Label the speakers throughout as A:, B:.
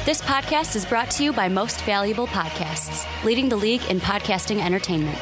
A: This podcast is brought to you by Most Valuable Podcasts, leading the league in podcasting entertainment.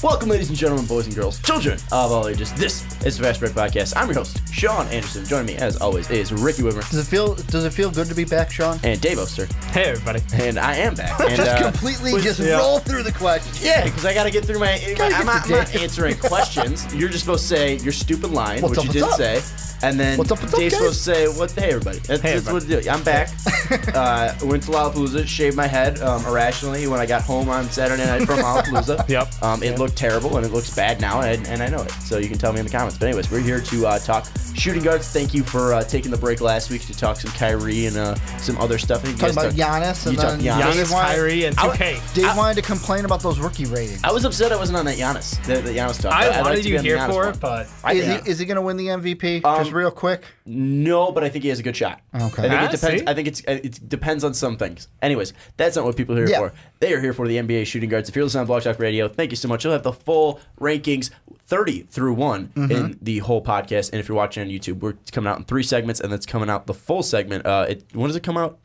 B: Welcome, ladies and gentlemen, boys and girls, children of all ages. This is the Fast Break Podcast. I'm your host, Sean Anderson. Joining me, as always, is Ricky Widmer.
C: Does it feel good to be back, Sean?
B: And Dave Oster.
D: Hey, everybody.
B: And I am back. And,
C: roll through the questions.
B: Yeah, because I got to get through I'm not answering questions. You're just supposed to say your stupid line, which you did say. And then Dave's supposed to say, hey, everybody. That's what to do. I'm back. Went to Lollapalooza, shaved my head irrationally when I got home on Saturday night from Lollapalooza.
D: Yep.
B: It looked terrible, and it looks bad now, and I know it. So you can tell me in the comments. But anyways, we're here to talk shooting guards. Thank you for taking the break last week to talk some Kyrie and some other stuff.
C: Talking about Giannis.
D: Giannis, Kyrie, and 2K.
C: Dave wanted to complain about those rookie ratings.
B: I was upset I wasn't on that Giannis, the Giannis talk.
D: I wanted you here for it, but...
C: Is he going to win the MVP? Just real quick.
B: No, but I think he has a good shot.
C: Okay.
B: I think it depends. I think it depends on some things. Anyways, that's not what people are here for. They are here for the NBA shooting guards. If you're listening on Blog Talk Radio, thank you so much. You'll have the full rankings 30 through 1 in the whole podcast. And if you're watching on YouTube, we're coming out in 3 segments, and that's coming out the full segment. When does it come out?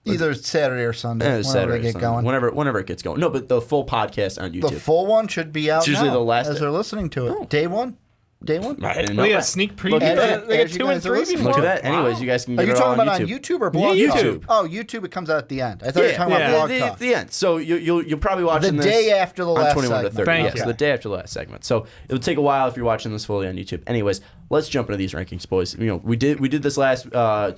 C: Either Saturday or Sunday.
B: Saturday,
C: they get going.
B: Whenever it gets going. No, but the full podcast on YouTube.
C: The full one should be out
B: it's usually
C: now,
B: the last
C: as they're listening to it. Oh. Day one?
B: I didn't know
D: we got
B: that.
D: a sneak preview.
C: They
D: got 2 and 3 before.
B: Look at that. Anyways, you guys can
C: Are
B: get
C: you
B: it all
C: talking
B: on
C: about
B: YouTube.
C: on YouTube or Blog Talk?
B: YouTube.
C: Oh, YouTube, it comes out at the end. I thought you were talking about Blog Talk.
B: The end. So you'll probably watch
C: the
B: this
C: day after the last
B: 21
C: segment.
B: to 30.
D: Thank
B: Yes, the day after the last segment. So it'll take a while if you're watching this fully on YouTube. Anyways, let's jump into these rankings, boys. We did this last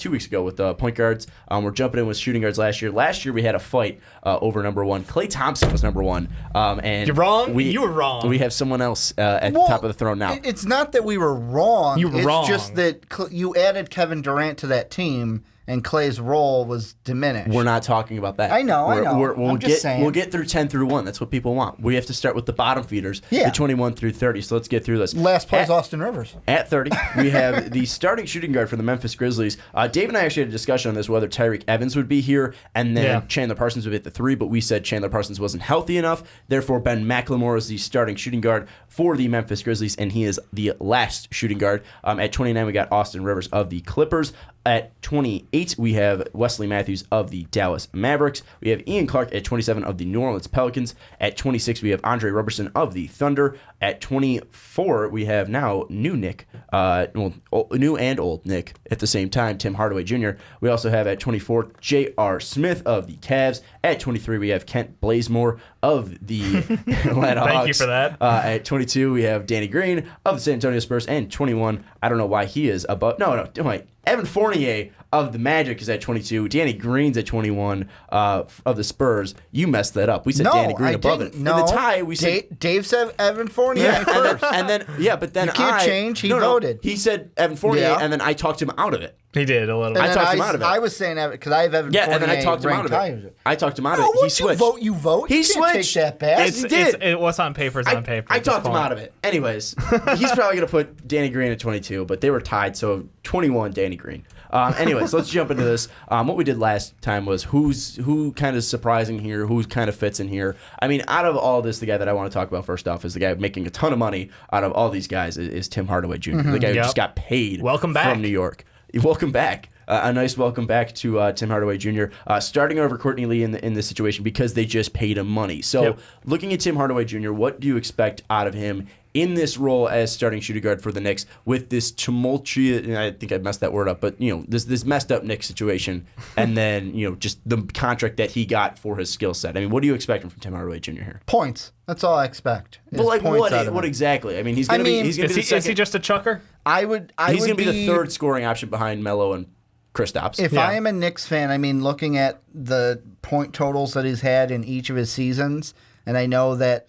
B: 2 weeks ago with point guards. We're jumping in with shooting guards last year. Last year we had a fight over number 1. Klay Thompson was number 1. And
D: you're wrong. You were wrong.
B: We have someone else at the top of the throne now.
C: It's not that we were wrong.
D: You were wrong.
C: It's just that you added Kevin Durant to that team, and Klay's role was diminished.
B: We're not talking about that.
C: I know. I'm just saying.
B: We'll get through 10 through 1. That's what people want. We have to start with the bottom feeders,
C: the
B: 21 through 30. So let's get through this.
C: Last place, Austin Rivers.
B: At 30, we have the starting shooting guard for the Memphis Grizzlies. Dave and I actually had a discussion on this, whether Tyreke Evans would be here and then Chandler Parsons would be at the 3, but we said Chandler Parsons wasn't healthy enough. Therefore, Ben McLemore is the starting shooting guard for the Memphis Grizzlies, and he is the last shooting guard. At 29, we got Austin Rivers of the Clippers. At 28, we have Wesley Matthews of the Dallas Mavericks. We have Ian Clark at 27 of the New Orleans Pelicans. At 26, we have Andre Roberson of the Thunder. At 24, we have now new Nick, new and old Nick at the same time, Tim Hardaway Jr. We also have at 24, J.R. Smith of the Cavs. At 23, we have Kent Bazemore of the Atlanta Hawks.
D: Thank you for that.
B: At 22, we have Danny Green of the San Antonio Spurs. And 21, I don't know why he is above. No, wait. Evan Fournier of the Magic is at 22. Danny Green's at 21 of the Spurs. You messed that up. We said Danny Green above it.
C: No,
B: in the tie, we said
C: Dave said Evan Fournier first.
B: But then
C: you can't change. He voted.
B: He said Evan Fournier, and then I talked him out of it.
D: He did a little bit.
B: I talked him out of it.
C: I was saying Evan because I have Evan Fournier.
B: Yeah, and then I talked him out of it. I talked him out of it. He switched.
C: You vote.
B: He
C: you
B: switched.
C: Can't take that back.
B: He did.
D: It was on paper. On paper.
B: I talked him out of it. Anyways, he's probably going to put Danny Green at 22, but they were tied, so 21 Danny Green. Anyways, let's jump into this. What we did last time was who kind of surprising here, who kind of fits in here. I mean, out of all this, the guy that I want to talk about first off is the guy making a ton of money out of all these guys is Tim Hardaway Jr., the guy who just got paid
D: Welcome back.
B: from New York. Welcome back. A nice welcome back to Tim Hardaway Jr. Starting over Courtney Lee in this situation because they just paid him money. So looking at Tim Hardaway Jr., what do you expect out of him in this role as starting shooting guard for the Knicks with this tumultuous, I think I messed that word up, but this messed up Knicks situation, and then just the contract that he got for his skill set. I mean, what do you expect from Tim Hardaway Jr. here?
C: Points. That's all I expect.
B: But like what exactly? I mean, he's gonna be. He's gonna be the second.
D: Is he just a chucker?
B: He's gonna be the third scoring option behind Melo and Kristaps.
C: If I am a Knicks fan, I mean, looking at the point totals that he's had in each of his seasons, and I know that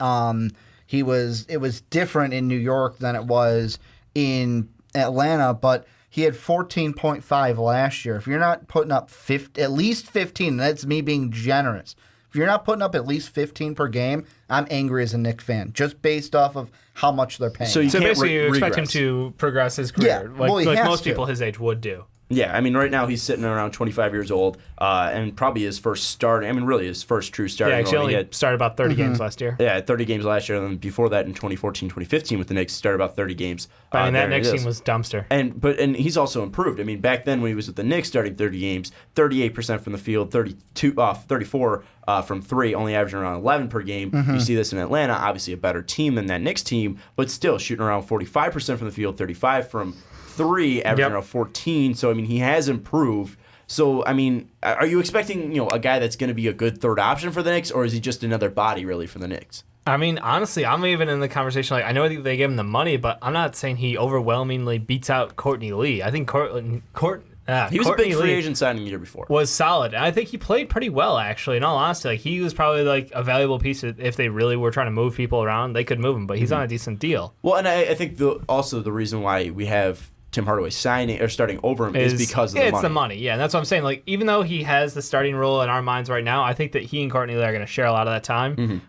C: it was different in New York than it was in Atlanta, but he had 14.5 last year. If you're not putting up at least 15, that's me being generous. If you're not putting up at least 15 per game, I'm angry as a Knicks fan, just based off of how much they're paying.
D: So basically you expect him to progress his career, like most people his age would do.
B: Yeah, I mean, right now he's sitting around 25 years old, and probably his first start. I mean, really his first true start.
D: Yeah, actually only started about 30 games last year.
B: Yeah, 30 games last year, and then before that in 2014, 2015 with the Knicks, started about 30 games.
D: But that Knicks team was dumpster.
B: And he's also improved. I mean, back then when he was with the Knicks, starting 30 games, 38% from the field, 34 from three, only averaging around 11 per game. You see this in Atlanta, obviously a better team than that Knicks team, but still shooting around 45% from the field, 35 from three, averaging around 14. So, I mean, he has improved. So, I mean, are you expecting, a guy that's going to be a good third option for the Knicks, or is he just another body, really, for the Knicks?
D: I mean, honestly, I'm even in the conversation, I know they gave him the money, but I'm not saying he overwhelmingly beats out Courtney Lee. I think he was
B: a big free agent signing the year before.
D: Was solid. And I think he played pretty well, actually. In all honesty, he was probably a valuable piece. If they really were trying to move people around, they could move him, but he's on a decent deal.
B: Well, and I think also the reason why we have Tim Hardaway signing or starting over him is because of the money.
D: It's the money, yeah. And that's what I'm saying. Even though he has the starting role in our minds right now, I think that he and Courtney Lee are going to share a lot of that time.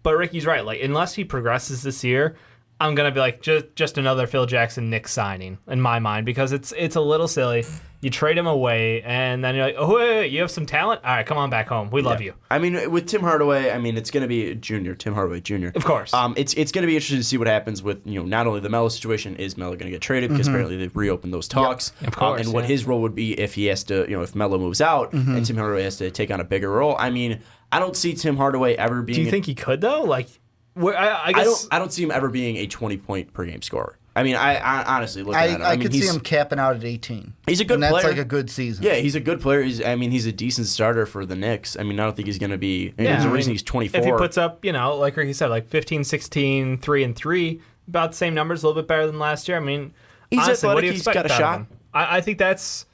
D: But Ricky's right. Unless he progresses this year, I'm going to be just another Phil Jackson Knicks signing in my mind, because it's a little silly. You trade him away, and then you're like, oh, wait, you have some talent? All right, come on back home. We love you.
B: I mean, with Tim Hardaway, it's going to be Tim Hardaway Jr.
D: Of course.
B: It's going to be interesting to see what happens with, not only the Melo situation, is Melo going to get traded, because apparently they've reopened those talks.
D: Yep. Of course,
B: and what his role would be if he has to, if Melo moves out and Tim Hardaway has to take on a bigger role. I mean, I don't see Tim Hardaway ever being...
D: Do you think he could, though? I guess...
B: I don't see him ever being a 20-point per game scorer. I mean, I honestly look at him.
C: I could see him capping out at 18.
B: He's a good player.
C: And that's a good season.
B: Yeah, he's a good player. He's a decent starter for the Knicks. I mean, I don't think he's going to be... There's a reason he's 24.
D: If he puts up, like Ricky said, 15, 16, 3-3, about the same numbers, a little bit better than last year. I mean,
B: he's
D: honestly,
B: athletic.
D: what do you expect?
B: He's got a shot.
D: I think that's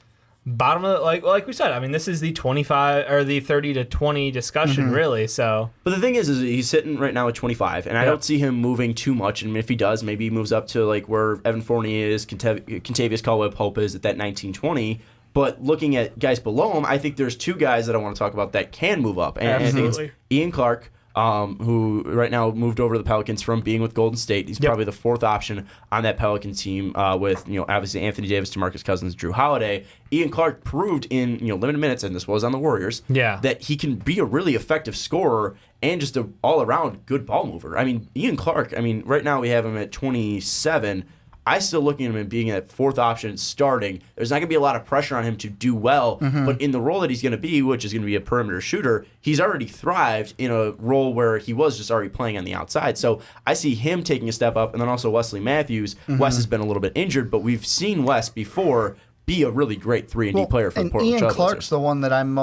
D: bottom of like we said. I mean, this is the 25 or the 30 to 20 discussion, really. So,
B: but the thing is he's sitting right now at 25, and I don't see him moving too much. And if he does, maybe he moves up to where Evan Fournier is, Kentavious Caldwell-Pope is at that 19-20. But looking at guys below him, I think there's two guys that I want to talk about that can move up, and I think it's Ian Clark, who right now moved over to the Pelicans from being with Golden State. He's probably the fourth option on that Pelican team with, obviously Anthony Davis, DeMarcus Cousins, Drew Holiday. Ian Clark proved in, limited minutes, and this was on the Warriors, that he can be a really effective scorer and just an all-around good ball mover. I mean, Ian Clark, right now we have him at 27. I still looking at him being at fourth option starting. There's not going to be a lot of pressure on him to do well, but in the role that he's going to be, which is going to be a perimeter shooter, he's already thrived in a role where he was just already playing on the outside. So I see him taking a step up, and then also Wesley Matthews. Wes has been a little bit injured, but we've seen Wes before be a really great 3-and-D player for the Portland Trailblazers.
C: Ian Clark's the one that I'm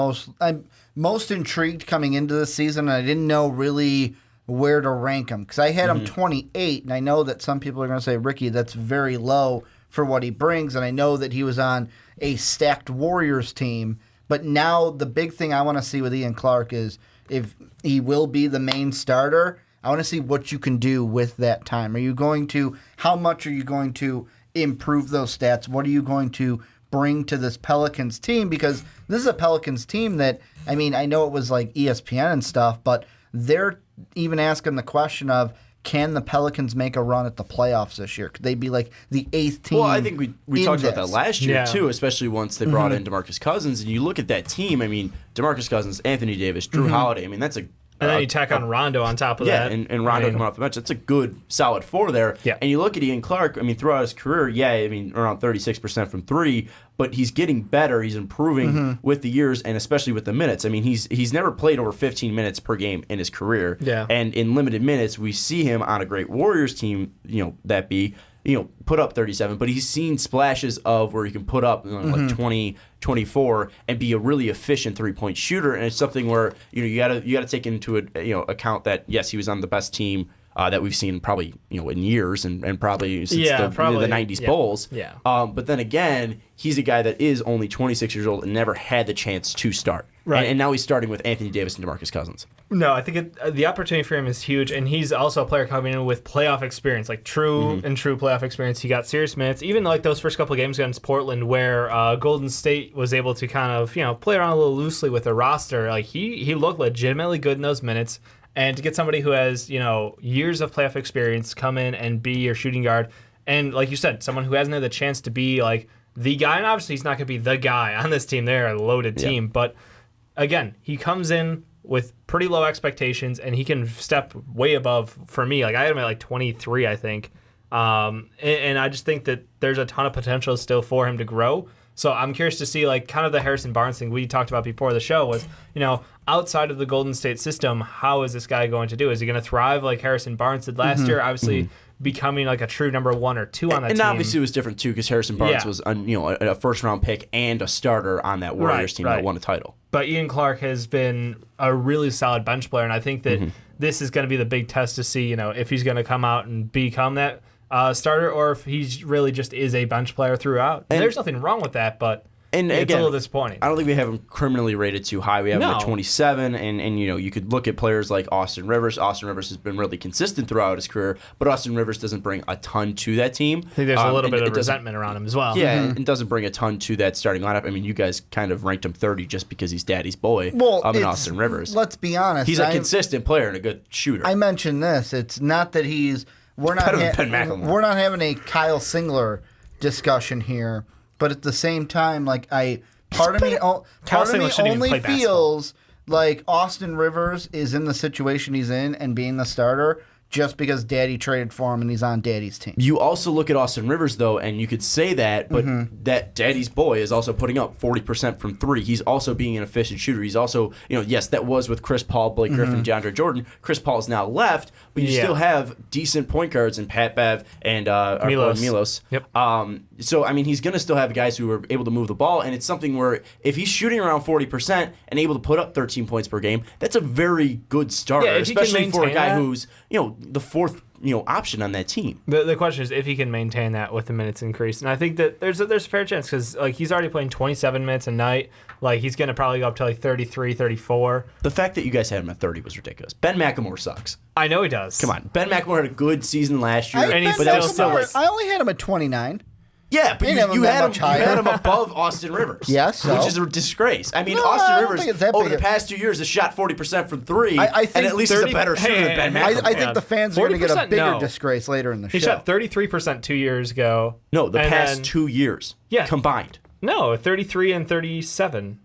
C: most intrigued coming into this season, and I didn't know really where to rank him, because I had him 28, and I know that some people are going to say, Ricky, that's very low for what he brings, and I know that he was on a stacked Warriors team, but now the big thing I want to see with Ian Clark is if he will be the main starter, I want to see what you can do with that time. How much are you going to improve those stats? What are you going to bring to this Pelicans team? Because this is a Pelicans team that, I know it was like ESPN and stuff, but they're even asking the question of, can the Pelicans make a run at the playoffs this year? Could they be the 8th team?
B: Well, I think we talked about that last year, too, especially once they brought in DeMarcus Cousins. And you look at that team, DeMarcus Cousins, Anthony Davis, Drew Holiday, that's a...
D: And then you tack on Rondo on top of that.
B: Yeah, and Rondo coming off the bench. That's a good, solid four there.
D: Yeah.
B: And you look at Ian Clark, throughout his career, around 36% from three, but he's getting better. He's improving with the years, and especially with the minutes. He's never played over 15 minutes per game in his career.
D: Yeah.
B: And in limited minutes, we see him on a great Warriors team, put up 37, but he's seen splashes of where he can put up 20, 24 and be a really efficient three-point shooter, and it's something where you got to take into account that yes, he was on the best team that we've seen probably in years and probably since the 90s Bulls.
D: Yeah.
B: But then again, he's a guy that is only 26 years old and never had the chance to start.
D: Right.
B: And now he's starting with Anthony Davis and DeMarcus Cousins.
D: No, I think the opportunity for him is huge, and he's also a player coming in with playoff experience, true playoff experience. He got serious minutes, even those first couple of games against Portland, where Golden State was able to kind of play around a little loosely with the roster. He looked legitimately good in those minutes, and to get somebody who has years of playoff experience come in and be your shooting guard, and like you said, someone who hasn't had the chance to be the guy, and obviously he's not going to be the guy on this team. They're a loaded team, but again, he comes in with pretty low expectations, and he can step way above, for me. Like, I had him at like 23, I think. And I just think that there's a ton of potential still for him to grow. So I'm curious to see, like, kind of the Harrison Barnes thing we talked about before the show was, outside of the Golden State system, how is this guy going to do? Is he going to thrive like Harrison Barnes did last year? Obviously, becoming like a true number 1 or 2 on that team.
B: And obviously it was different too because Harrison Barnes was a first round pick and a starter on that Warriors team that won a title.
D: But Ian Clark has been a really solid bench player, and I think that this is going to be the big test to see, if he's going to come out and become that starter or if he really just is a bench player throughout. And there's nothing wrong with that, but it's a little disappointing.
B: I don't think we have him criminally rated too high. We have him at 27, and you could look at players like Austin Rivers. Austin Rivers has been really consistent throughout his career, but Austin Rivers doesn't bring a ton to that team.
D: I think there's a little bit of resentment around him as well.
B: Yeah, and doesn't bring a ton to that starting lineup. I mean, you guys kind of ranked him 30 just because he's daddy's boy.
C: Well,
B: in Austin Rivers.
C: Let's be honest.
B: He's a consistent player and a good shooter.
C: I mentioned this. It's not that we're not having a Kyle Singler discussion here, but at the same time, like part of me only feels like Austin Rivers is in the situation he's in and being the starter just because Daddy traded for him and he's on Daddy's team.
B: You also look at Austin Rivers, though, and you could say that, but that Daddy's boy is also putting up 40% from 3. He's also being an efficient shooter. He's also, yes, that was with Chris Paul, Blake Griffin, DeAndre Jordan. Chris Paul's now left, but you still have decent point guards in Pat Bev and Milos.
D: Yep.
B: So, I mean, he's going to still have guys who are able to move the ball, and it's something where if he's shooting around 40% and able to put up 13 points per game, that's a very good starter, especially for a guy who's, the fourth option on that team.
D: The question is if he can maintain that with the minutes increase, and I think that there's a fair chance because he's already playing 27 minutes a night. Like he's going to probably go up to like 33, 34.
B: The fact that you guys had him at 30 was ridiculous. Ben McLemore sucks.
D: I know he does.
B: Come on, Ben McLemore had a good season last year,
C: I only had him at 29.
B: Yeah, but you had him above Austin Rivers.
C: Yes,
B: which is a disgrace. I mean, Austin Rivers over the past 2 years has shot 40% from 3, and at least he's a better shooter than Ben McLemore.
C: I think the fans are going to get a bigger disgrace later in the show.
D: He shot 33% 2 years ago.
B: No, the past 2 years combined.
D: No, 33 and 37.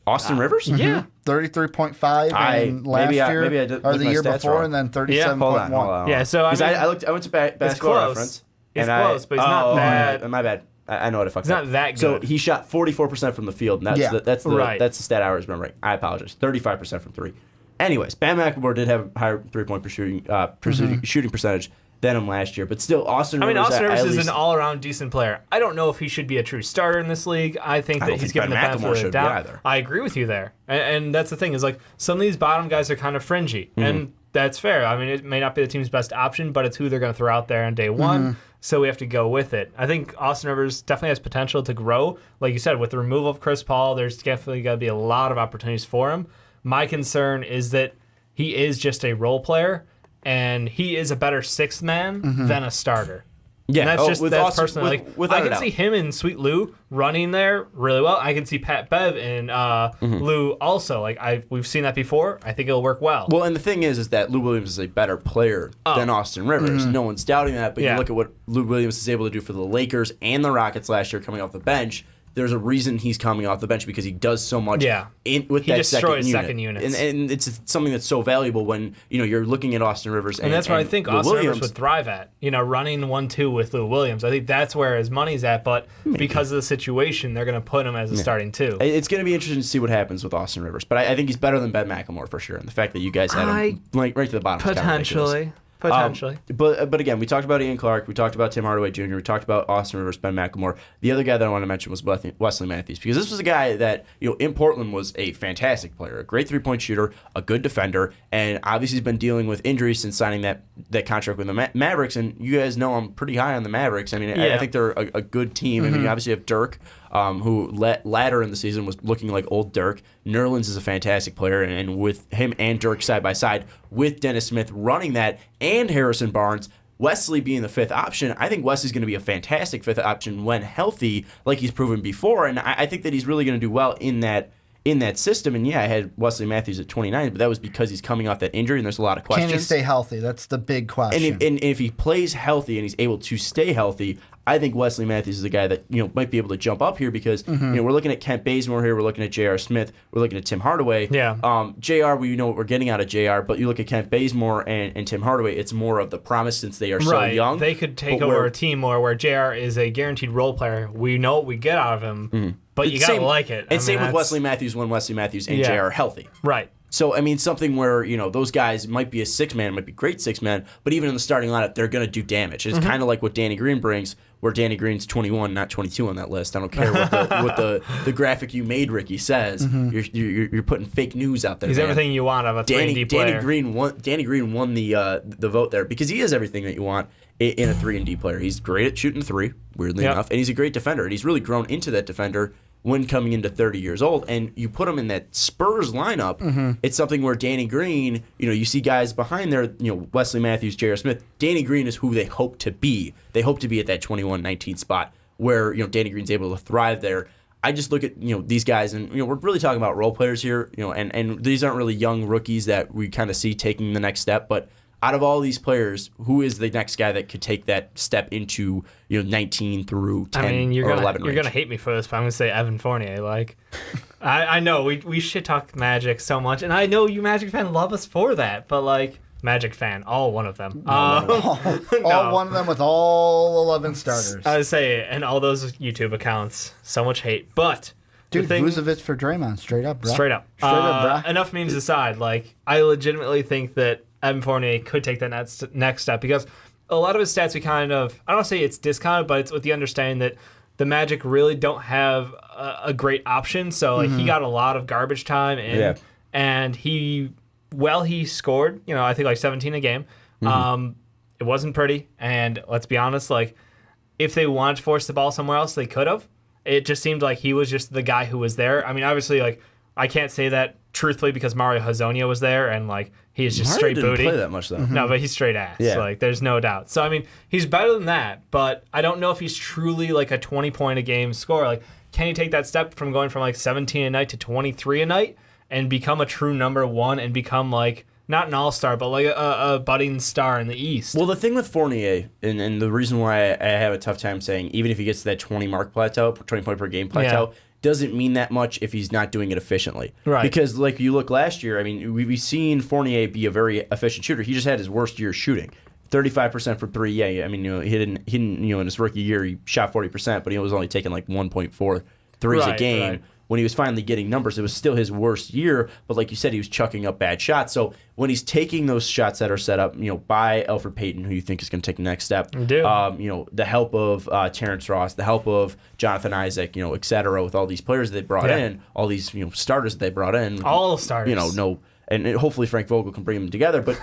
B: Austin Rivers?
D: Yeah.
C: 33.5 last year,
B: maybe I did
C: or the year before,
B: wrong.
C: And then 37.1.
B: Hold on.
D: Yeah, so
B: I went to Basketball Reference.
D: It's close, but he's not bad.
B: My bad. I know what I fucked
D: up.
B: He's
D: not that good.
B: So he shot 44% from the field, and that's the stat I was remembering. I apologize. 35% from 3. Anyways, Bam McLemore did have a higher 3-point shooting percentage than him last year, but still, Austin Rivers
D: is an all-around decent player. I don't know if he should be a true starter in this league. I think that he's given the benefit of the doubt. I agree with you there, and that's the thing is like some of these bottom guys are kind of fringy, and that's fair. I mean, it may not be the team's best option, but it's who they're going to throw out there on day one. So we have to go with it. I think Austin Rivers definitely has potential to grow. Like you said, with the removal of Chris Paul, there's definitely going to be a lot of opportunities for him. My concern is that he is just a role player, and he is a better sixth man than a starter.
B: Yeah,
D: and that's personally. I can see him and Sweet Lou running there really well. I can see Pat Bev and Lou also. We've seen that before. I think it'll work well.
B: Well, and the thing is that Lou Williams is a better player than Austin Rivers. No one's doubting that. But you look at what Lou Williams is able to do for the Lakers and the Rockets last year, coming off the bench. There's a reason he's coming off the bench because he does so much with that second unit. And it's something that's so valuable when you're looking at Austin Rivers and
D: that's where I think Austin Rivers would thrive at. Running 1-2 with Lou Williams. I think that's where his money's at, but because of the situation, they're going to put him as a starting 2.
B: It's going to be interesting to see what happens with Austin Rivers, but I think he's better than Ben McLemore for sure. And the fact that you guys had him right to the bottom
D: potentially.
B: But again, we talked about Ian Clark, we talked about Tim Hardaway Jr., we talked about Austin Rivers, Ben McLemore. The other guy that I want to mention was Wesley Matthews, because this was a guy that in Portland was a fantastic player, a great 3-point shooter, a good defender, and obviously he's been dealing with injuries since signing that contract with the Mavericks. And you guys know I'm pretty high on the Mavericks. I mean, I think they're a good team. I mean, you obviously have Dirk, who latter in the season was looking like old Dirk. Nerlens is a fantastic player, and with him and Dirk side by side, with Dennis Smith running that, and Harrison Barnes, Wesley being the fifth option, I think Wesley's going to be a fantastic fifth option when healthy, like he's proven before, and I think that he's really going to do well in that system. And I had Wesley Matthews at 29, but that was because he's coming off that injury, and there's a lot of questions.
C: Can he stay healthy? That's the big question.
B: And if he plays healthy and he's able to stay healthy, I think Wesley Matthews is a guy that might be able to jump up here because we're looking at Kent Bazemore here, we're looking at J.R. Smith, we're looking at Tim Hardaway.
D: Yeah.
B: J.R. we know what we're getting out of J.R. But you look at Kent Bazemore and Tim Hardaway, it's more of the promise since they are so young.
D: They could take over a team more where J.R. is a guaranteed role player. We know what we get out of him, but you gotta like it.
B: And same with Wesley Matthews when Wesley Matthews and J.R. are healthy.
D: Right.
B: So, I mean, something where, those guys might be a six-man, might be great six-man, but even in the starting lineup, they're going to do damage. It's kind of like what Danny Green brings, where Danny Green's 21, not 22 on that list. I don't care what the graphic you made, Ricky, says. You're putting fake news out there.
D: He's everything you want of a 3-and-D player.
B: Danny Green won the vote there because he is everything that you want in a 3-and-D player. He's great at shooting three, weirdly enough, and he's a great defender, and he's really grown into that defender when coming into 30 years old, and you put him in that Spurs lineup, it's something where Danny Green, you see guys behind there, Wesley Matthews, J.R. Smith. Danny Green is who they hope to be. They hope to be at that 21-19 spot where, Danny Green's able to thrive there. I just look at, these guys, and, we're really talking about role players here, and these aren't really young rookies that we kind of see taking the next step, but out of all these players, who is the next guy that could take that step into 19 through 10 or 11 range?
D: You're gonna hate me for this, but I'm gonna say Evan Fournier. Like, I know we shit talk Magic so much, and I know you Magic fans love us for that, but like Magic fan, all one of them,
C: all one of them with all 11 starters.
D: I would say, and all those YouTube accounts, so much hate, but.
C: Dude, Vucevic for Draymond, straight up, bro.
D: Straight up,
C: bro.
D: Enough memes aside, like I legitimately think that Evan Fournier could take that next step because a lot of his stats we kind of, I don't say it's discounted, but it's with the understanding that the Magic really don't have a great option. So like he got a lot of garbage time and he scored, I think like 17 a game. It wasn't pretty. And let's be honest, like if they wanted to force the ball somewhere else, they could have. It just seemed like he was just the guy who was there. I mean, obviously, like I can't say that truthfully because Mario Hezonja was there and like he is just straight
B: Mario
D: booty.
B: Didn't play that much though.
D: No, but he's straight ass. Yeah. Like there's no doubt. So I mean, he's better than that, but I don't know if he's truly like a 20-point a game scorer. Like, can he take that step from going from like 17 a night to 23 a night and become a true number one and become like not an all-star, but like a budding star in the East?
B: Well, the thing with Fournier, and the reason why I have a tough time saying even if he gets to that 20-mark plateau, 20-point per game plateau, doesn't mean that much if he's not doing it efficiently. Right. Because like you look last year, I mean, we've seen Fournier be a very efficient shooter. He just had his worst year shooting. 35% for three. Yeah, I mean, he didn't in his rookie year he shot 40%, but he was only taking like 1.4 threes a game. Right. When he was finally getting numbers, it was still his worst year, but like you said, he was chucking up bad shots. So when he's taking those shots that are set up, by Elfrid Payton, who you think is going to take the next step, the help of Terrence Ross, the help of Jonathan Isaac, et cetera, with all these players that they brought in, all these starters that they brought in,
D: all starters,
B: and hopefully Frank Vogel can bring them together. But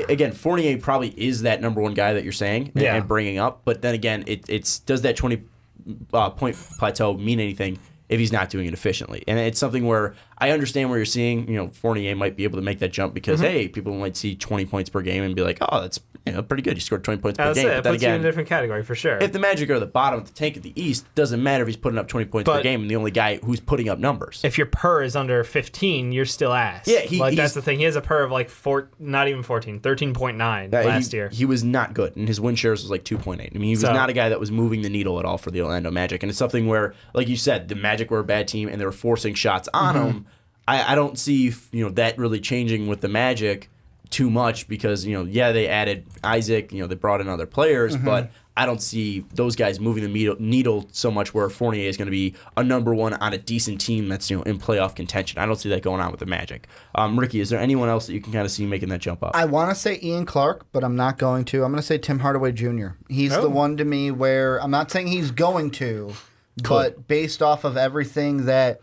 B: again, Fournier probably is that number one guy that you're saying and bringing up. But then again, it's does that 20-point plateau mean anything if he's not doing it efficiently? And it's something where I understand where you're seeing, Fournier might be able to make that jump because, hey, people might see 20 points per game and be like, oh, that's pretty good. You scored 20 points per game.
D: It puts you in a different category for sure.
B: If the Magic are the bottom of the tank of the East, doesn't matter if he's putting up 20 points per game and the only guy who's putting up numbers.
D: If your PER is under 15, you're still ass. Yeah, that's the thing. He has a PER of like not even 14, 13.9 last year.
B: He was not good, and his win shares was like 2.8. I mean, he was not a guy that was moving the needle at all for the Orlando Magic, and it's something where, like you said, the Magic were a bad team and they were forcing shots on him. I don't see that really changing with the Magic too much because they added Isaac, they brought in other players, but I don't see those guys moving the needle so much where Fournier is going to be a number one on a decent team that's in playoff contention. I don't see that going on with the Magic. Ricky, is there anyone else that you can kind of see making that jump up?
C: I want to say Ian Clark, but I'm not going to. I'm going to say Tim Hardaway Jr. He's the one to me where I'm not saying he's going to, but based off of everything that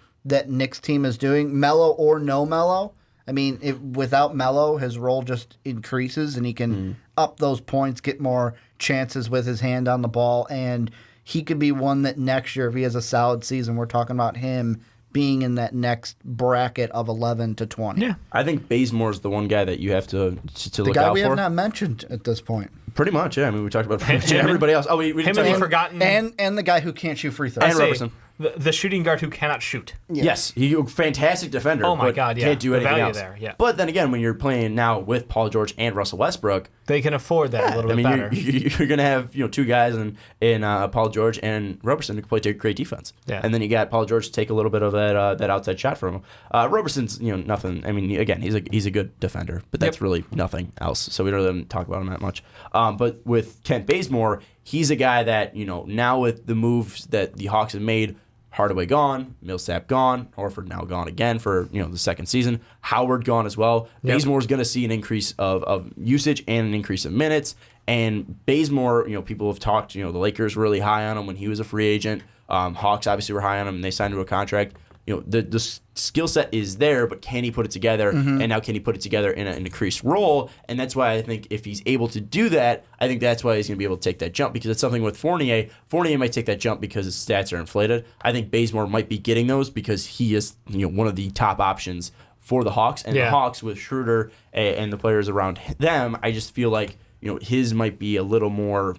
C: Knicks team is doing, Melo or no Melo, I mean, without Melo, his role just increases, and he can up those points, get more chances with his hand on the ball, and he could be one that next year, if he has a solid season, we're talking about him being in that next bracket of 11 to 20.
B: Yeah, I think Bazemore is the one guy that you have to look out for.
C: The guy we have not mentioned at this point.
B: Pretty much, yeah. I mean, we talked about everybody else. Oh, we didn't talk about
D: forgotten,
C: and the guy who can't shoot free throws.
B: And Robertson.
D: The shooting guard who cannot shoot.
B: Yes, he's a fantastic defender.
D: Oh my God, yeah.
B: Can't do anything else.
D: There, yeah.
B: But then again, when you're playing now with Paul George and Russell Westbrook,
D: They can afford that a little bit better.
B: You're going to have two guys in Paul George and Roberson who can play great defense.
D: Yeah.
B: And then you got Paul George to take a little bit of that outside shot from him. Roberson's nothing. I mean, again, he's a good defender, but that's really nothing else. So we don't really talk about him that much. But with Kent Bazemore, he's a guy that now with the moves that the Hawks have made. Hardaway gone, Millsap gone, Horford now gone again for the second season. Howard gone as well.
D: Yep.
B: Bazemore's going to see an increase of usage and an increase of minutes. And Bazemore, people have talked. The Lakers were really high on him when he was a free agent. Hawks obviously were high on him, and they signed him to a contract. The skill set is there, but can he put it together?
C: Mm-hmm.
B: And now can he put it together in an increased role? And that's why I think if he's able to do that, I think that's why he's going to be able to take that jump, because it's something with Fournier. Fournier might take that jump because his stats are inflated. I think Bazemore might be getting those because he is one of the top options for the Hawks. And the Hawks with Schroeder and the players around them, I just feel like his might be a little more,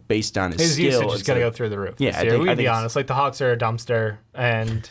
B: based on his skill.
D: His usage is going to go through the roof.
B: Yeah,
D: we can be honest. Like, the Hawks are a dumpster, and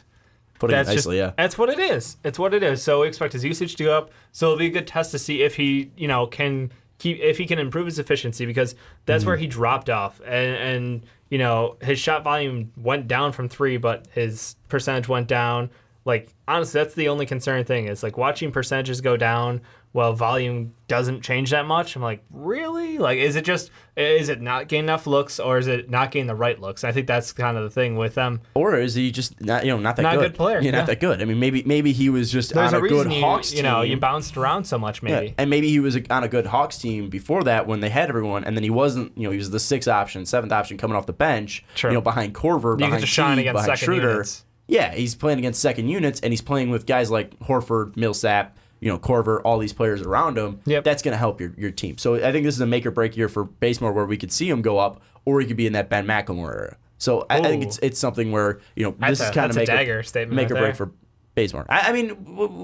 B: that's nicely,
D: that's what it is. It's what it is. So we expect his usage to go up. So it'll be a good test to see if he, can improve his efficiency, because that's where he dropped off. And his shot volume went down from 3, but his percentage went down. Like, honestly, that's the only concerning thing is, like, watching percentages go down while volume doesn't change that much. I'm like, really? Like, is it not getting enough looks, or is it not getting the right looks? I think that's kind of the thing with them.
B: Or is he just not that good?
D: Not a good player.
B: Not that good. I mean, maybe he was just on a good Hawks team.
D: You bounced around so much, maybe.
B: Yeah. And maybe he was on a good Hawks team before that when they had everyone, and then he wasn't. He was the 6th option, 7th option coming off the bench.
D: True.
B: Behind Korver,
D: you
B: behind
D: get to shine against
B: behind
D: second
B: Schroeder.
D: units.
B: Yeah, he's playing against second units, and he's playing with guys like Horford, Millsap, Korver, all these players around him.
D: Yep.
B: That's going to help your team. So I think this is a make or break year for Bazemore, where we could see him go up, or he could be in that Ben McLemore era. So I think it's something where this is kind of make or break for Bazemore. I mean,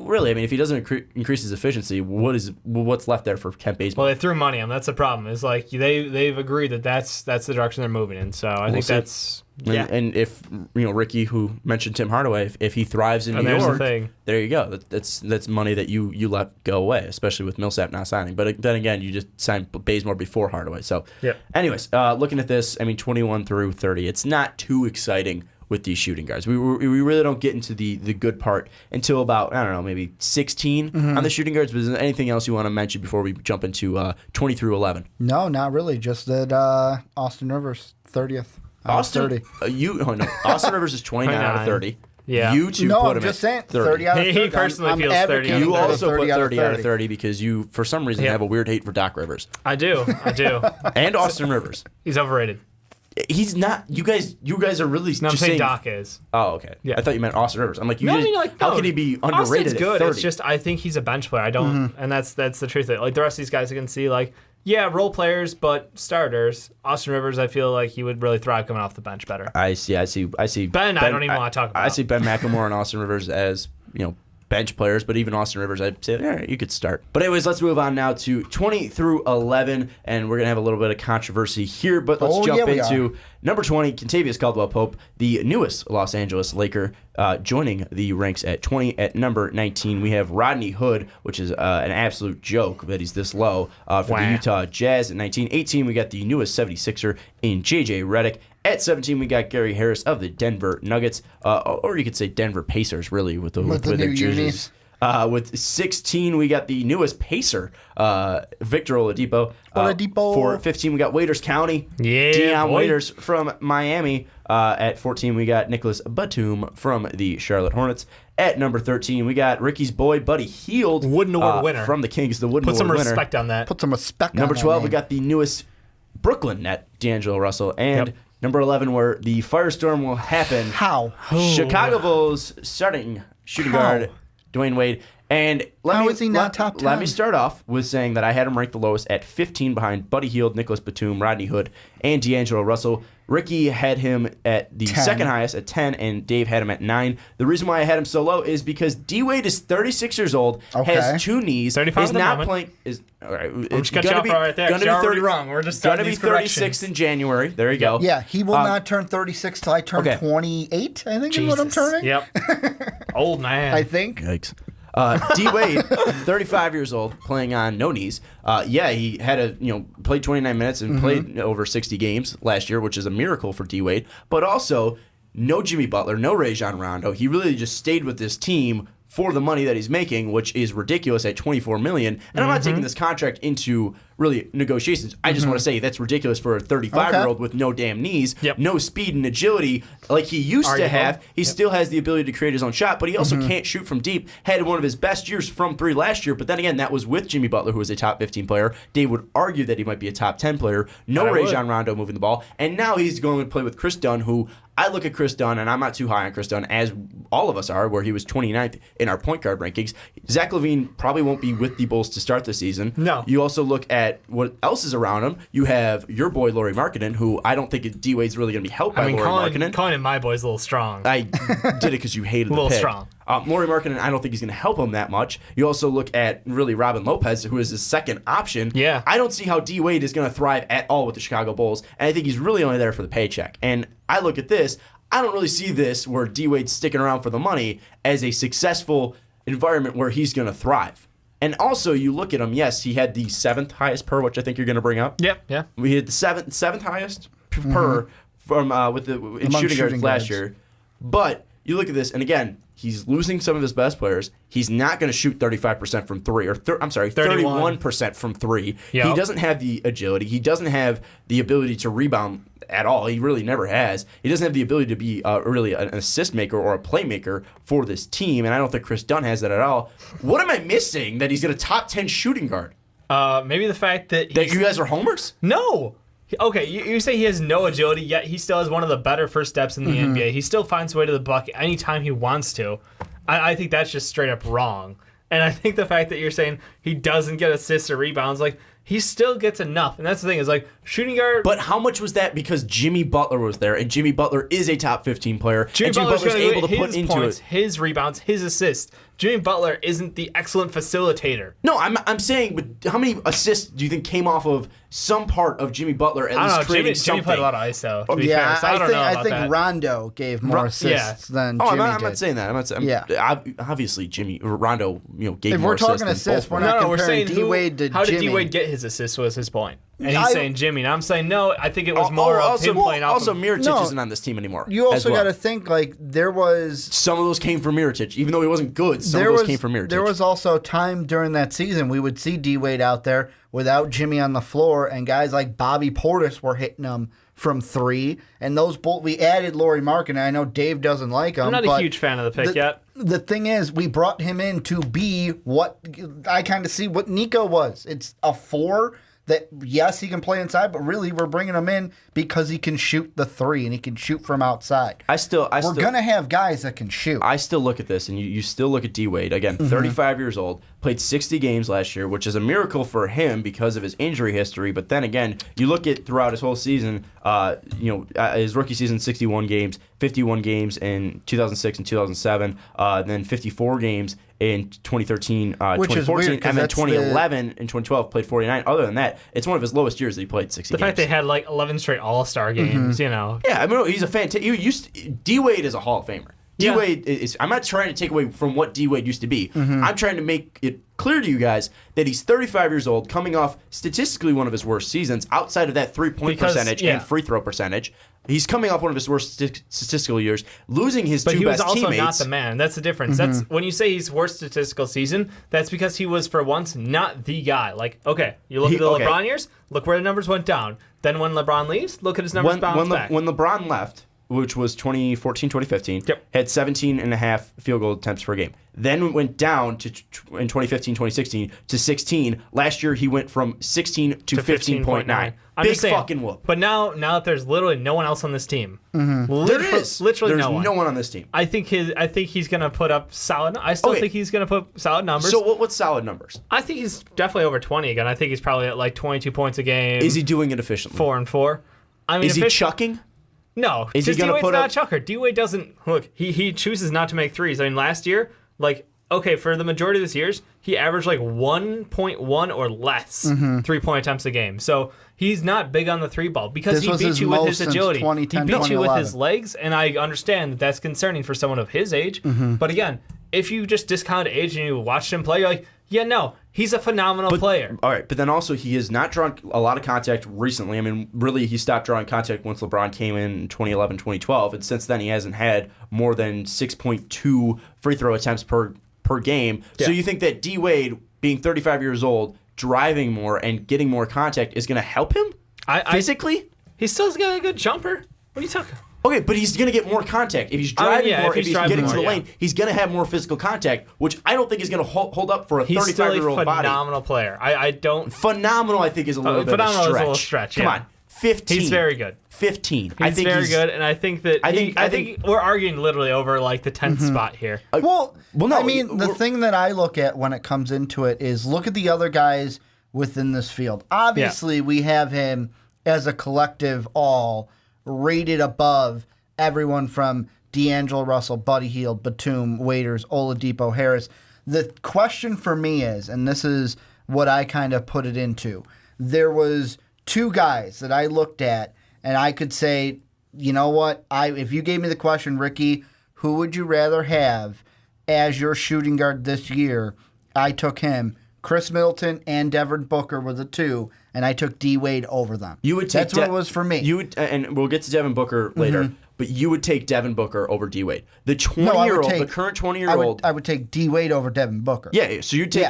B: really, if he doesn't increase his efficiency, what's left there for Kent Bazemore?
D: Well, they threw money on him. That's the problem. It's like they've agreed that that's the direction they're moving in. So I think that's. Yeah.
B: And if Ricky, who mentioned Tim Hardaway, if he thrives in New York, there you go. That's money that you let go away, especially with Millsap not signing. But then again, you just signed Bazemore before Hardaway. So, anyways, looking at this, 21 through 30, it's not too exciting with these shooting guards. We really don't get into the good part until about, I don't know, maybe 16 on the shooting guards. But is there anything else you want to mention before we jump into 20 through 11?
C: No, not really. Just that Austin Rivers, 30th.
B: Austin, 30. Austin Rivers is 29 out of 30.
D: Yeah.
B: You two put him at
C: 30 out of 30.
D: He personally feels 30.
B: You also put 30 out of 30 because you, for some reason, have a weird hate for Doc Rivers.
D: I do.
B: And Austin Rivers.
D: He's overrated.
B: He's not. You guys are really.
D: No, I'm
B: just
D: saying Doc is.
B: Oh, okay.
D: Yeah.
B: I thought you meant Austin Rivers. I'm like, how can he be underrated?
D: Austin's good.
B: At 30?
D: It's just I think he's a bench player. I don't, and that's the truth of it. Like the rest of these guys, I can see role players, but starters. Austin Rivers, I feel like he would really thrive coming off the bench better.
B: I see.
D: Ben, I don't even want to talk about.
B: I see Ben McLemore and Austin Rivers as bench players, but even Austin Rivers, I'd say, you could start. But anyways, let's move on now to 20 through 11, and we're going to have a little bit of controversy here, but let's jump into number 20, Kentavious Caldwell-Pope, the newest Los Angeles Laker, joining the ranks at 20. At number 19, we have Rodney Hood, which is an absolute joke that he's this low for the Utah Jazz. At 19, 18, we got the newest 76er in J.J. Redick. At 17, we got Gary Harris of the Denver Nuggets, or you could say Denver Pacers, really, with their jerseys. With 16, we got the newest Pacer, Victor Oladipo. For 15, we got Waiters County, Deion Waiters from Miami. At 14, we got Nicholas Batum from the Charlotte Hornets. At number 13, we got Ricky's boy, Buddy Hield.
D: Wooden Award winner.
B: From the Kings, the Wooden Award winner.
D: Put some respect on that.
C: Put some respect
B: number
C: on that.
B: Number 12,
C: name.
B: we got the newest Brooklyn net, DAngelo Russell. And number 11, where the firestorm will happen.
C: How?
B: Chicago Bulls starting shooting guard, Dwyane Wade. And
C: is he not top 10?
B: Let me start off with saying that I had him ranked the lowest at 15 behind Buddy Hield, Nicholas Batum, Rodney Hood, and DAngelo Russell. Ricky had him at the
C: 10.
B: second highest at 10, and Dave had him at 9. The reason why I had him so low is because D-Wade is 36 years old, has 2 knees,
D: 35
B: is not playing.
D: All right, I'm just going to cut you off right there. You're already wrong. We're just
B: going to be 36 in January. There you go.
C: Yeah, he will not turn 36 till I turn 28, I think is what I'm turning.
D: Yep. Old man.
C: I think.
B: Yikes. D-Wade, 35 years old, playing on no knees. He had played 29 minutes and played over 60 games last year, which is a miracle for D-Wade. But also, no Jimmy Butler, no Rajon Rondo. He really just stayed with this team for the money that he's making, which is ridiculous at $24 million. And I'm not taking this contract into really negotiations. I just want to say that's ridiculous for a 35-year-old with no damn knees, no speed and agility like he used to have. He still has the ability to create his own shot, but he also can't shoot from deep. Had one of his best years from three last year, but then again, that was with Jimmy Butler, who was a top 15 player. Dave would argue that he might be a top 10 player. No Rajon Rondo moving the ball. And now he's going to play with Chris Dunn, who I look at Chris Dunn, and I'm not too high on Chris Dunn, as all of us are, where he was 29th in our point guard rankings. Zach LaVine probably won't be with the Bulls to start the season.
D: No.
B: You also look at what else is around him. You have your boy, Lauri Markkanen, who I don't think D-Wade's really going to be helped by Lauri Markkanen.
D: Calling him my boy's a little strong.
B: I did it because you hated the pick.
D: A little strong.
B: Lauri Markkanen, I don't think he's going to help him that much. You also look at really Robin Lopez, who is his second option.
D: Yeah.
B: I don't see how D-Wade is going to thrive at all with the Chicago Bulls, and I think he's really only there for the paycheck. And I look at this, I don't really see this where D-Wade's sticking around for the money as a successful environment where he's going to thrive. And also, you look at him, yes, he had the 7th highest per, which I think you're going to bring up.
D: Yep, yeah.
B: We had the seventh highest per from in shooting guards last year. But you look at this, and again, he's losing some of his best players. He's not going to shoot 35% from three, 31% from three.
D: Yep.
B: He doesn't have the agility. He doesn't have the ability to rebound at all. He really never has. He doesn't have the ability to be really an assist maker or a playmaker for this team, and I don't think Chris Dunn has that at all. What am I missing that he's got a top 10 shooting guard?
D: Maybe the fact that
B: you guys are homers?
D: No. Okay, you say he has no agility, yet he still has one of the better first steps in the NBA. He still finds a way to the bucket anytime he wants to. I think that's just straight up wrong. And I think the fact that you're saying he doesn't get assists or rebounds, like, he still gets enough. And that's the thing, is like, shooting guard.
B: But how much was that because Jimmy Butler was there, and Jimmy Butler is a top 15 player,
D: Jimmy
B: and Jimmy
D: Butler's
B: Butler's able to put into
D: points,
B: it.
D: his rebounds, his assists. Jimmy Butler isn't the excellent facilitator.
B: No, I'm saying, but how many assists do you think came off of some part of Jimmy Butler at least creating something?
D: Jimmy played a lot of ISO, to be fair, so
C: I think Rondo gave more assists than Jimmy did.
B: I'm not saying that. I'm not saying. Obviously, Rondo, gave
C: if
B: more assists.
C: If we're talking assists, we're not comparing D-Wade to Jimmy.
D: How did D-Wade get his assists was his point. And he's saying Jimmy, and I'm saying no, I think it was more of him playing off
B: Also, Mirotic isn't on this team anymore.
C: You also got to think, like, there was...
B: Some of those came from Mirotic. Even though he wasn't good, some of those came from Mirotic.
C: There was also time during that season we would see D-Wade out there without Jimmy on the floor, and guys like Bobby Portis were hitting him from three. And we added Lauri Markkanen. I know Dave doesn't like him.
D: I'm not a huge fan of the pick yet.
C: The thing is, we brought him in to be what I kind of see what Nico was. It's a 4 that, yes, he can play inside, but really we're bringing him in because he can shoot the 3 and he can shoot from outside. We're going to have guys that can shoot.
B: I still look at this, and you still look at D-Wade. Again, 35 years old, played 60 games last year, which is a miracle for him because of his injury history. But then again, you look at throughout his whole season, his rookie season, 61 games, 51 games in 2006 and 2007, then 54 games in 2013, 2014, and then 2011 and 2012 played 49. Other than that, it's one of his lowest years that he played 60 games.
D: The fact they had like 11 straight All-Star games, Yeah,
B: I mean, he's a fantastic. D-Wade is a Hall of Famer. D-Wade is. I'm not trying to take away from what D-Wade used to be. I'm trying to make it clear to you guys that he's 35 years old, coming off statistically one of his worst seasons outside of that 3-point percentage and free throw percentage. He's coming off one of his worst statistical years, losing his two best teammates.
D: But he was also not the man. That's the difference. That's when you say he's worst statistical season, that's because he was for once not the guy. Like, okay, you look at the LeBron years, look where the numbers went down. Then when LeBron leaves, look at his numbers bounce back.
B: When LeBron left, which was 2014, 2015, had 17.5 field goal attempts per game. Then went down to in 2015, 2016 to 16. Last year, he went from 16 to 15.9. Big fucking whoop.
D: But now that there's literally no one else on this team.
B: There's no one on this team.
D: I think he's going to put up solid. I still think he's going to put solid numbers.
B: So what's solid numbers?
D: I think he's definitely over 20 again. I think he's probably at like 22 points a game.
B: Is he doing it efficiently?
D: 4 and 4. I mean,
B: is he chucking?
D: No,
B: is he going to put
D: not a chucker. D-Wade doesn't look. He chooses not to make threes. I mean, last year, for the majority of his years, he averaged like 1.1 or less 3-point attempts a game. So he's not big on the 3 ball because he beat you with his agility. He beat you with his legs, and I understand that that's concerning for someone of his age. But again, if you just discount age and you watch him play, you're like, yeah, no, he's a phenomenal player.
B: All right, but then also he has not drawn a lot of contact recently. I mean, really, he stopped drawing contact once LeBron came in 2011, 2012, and since then he hasn't had more than 6.2 free throw attempts per game. Yeah. So you think that D. Wade, being 35 years old, driving more and getting more contact is going to help him physically?
D: He's still got a good jumper. What are you talking about?
B: Okay, but he's going to get more contact. If he's driving more, if he's getting to the lane, he's going to have more physical contact, which I don't think is going to hold up for a 35-year-old body.
D: He's still a phenomenal player. I don't...
B: Phenomenal, I think, is a little bit of a stretch.
D: Phenomenal is a little stretch,
B: Come on. 15.
D: He's very good.
B: 15.
D: He's very good, and I think that I think we're arguing literally over like the 10th spot here.
C: Well, no. I mean, the
B: we're
C: thing that I look at when it comes into it is look at the other guys within this field. Obviously, we have him as a collective all rated above everyone from DAngelo Russell, Buddy Hield, Batum, Waiters, Oladipo, Harris. The question for me is, and this is what I kind of put it into, there was two guys that I looked at, and I could say, you know what, if you gave me the question, Ricky, who would you rather have as your shooting guard this year? I took him. Chris Middleton and Devin Booker were the two, and I took D. Wade over them. That's what it was for me.
B: You would, and we'll get to Devin Booker later, but you would take Devin Booker over D. Wade. The 20-year-old, the current 20-year-old.
C: I would take D. Wade over Devin Booker.
B: Yeah, so you'd take,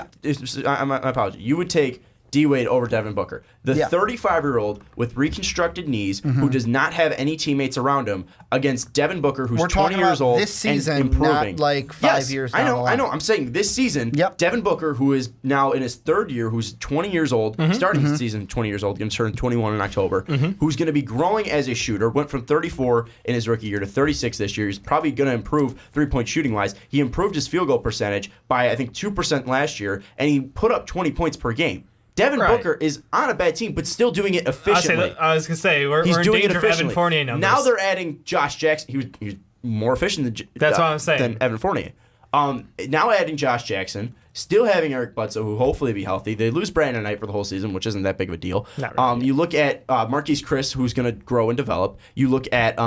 B: my apology, you would take D. Wade over Devin Booker. The 35-year-old with reconstructed knees who does not have any teammates around him against Devin Booker, who's 20 years old
C: this season,
B: and improving.
C: Not like 5 years down the line.
B: I know. I'm saying this season, Devin Booker, who is now in his third year, who's 20 years old, starting his season 20 years old, going to turn 21 in October, who's going to be growing as a shooter, went from 34 in his rookie year to 36 this year. He's probably going to improve three-point shooting-wise. He improved his field goal percentage by, I think, 2% last year, and he put up 20 points per game. Devin Booker is on a bad team, but still doing it efficiently.
D: I was going to say, we're in danger of Evan Fournier numbers.
B: Now they're adding Josh Jackson. He was more efficient than Evan Fournier. Now adding Josh Jackson, still having Eric Bledsoe, who hopefully will be healthy. They lose Brandon Knight for the whole season, which isn't that big of a deal. Really. You look at Marquise Chris, who's going to grow and develop. You look at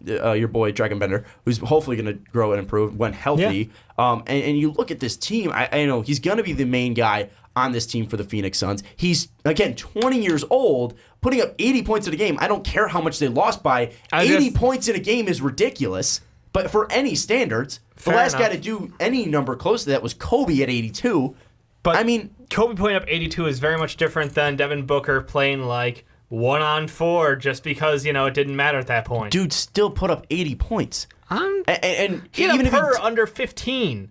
B: your boy Dragon Bender, who's hopefully going to grow and improve when healthy. Yeah. And you look at this team. I know he's going to be the main guy on this team for the Phoenix Suns. He's, again, 20 years old, putting up 80 points in a game. I don't care how much they lost by. 80 points in a game is ridiculous. But for any standards, the last guy to do any number close to that was Kobe at 82.
D: But I mean, Kobe putting up 82 is very much different than Devin Booker playing like 1-on-4 just because, it didn't matter at that point.
B: Dude still put up 80 points.
D: And even under 15.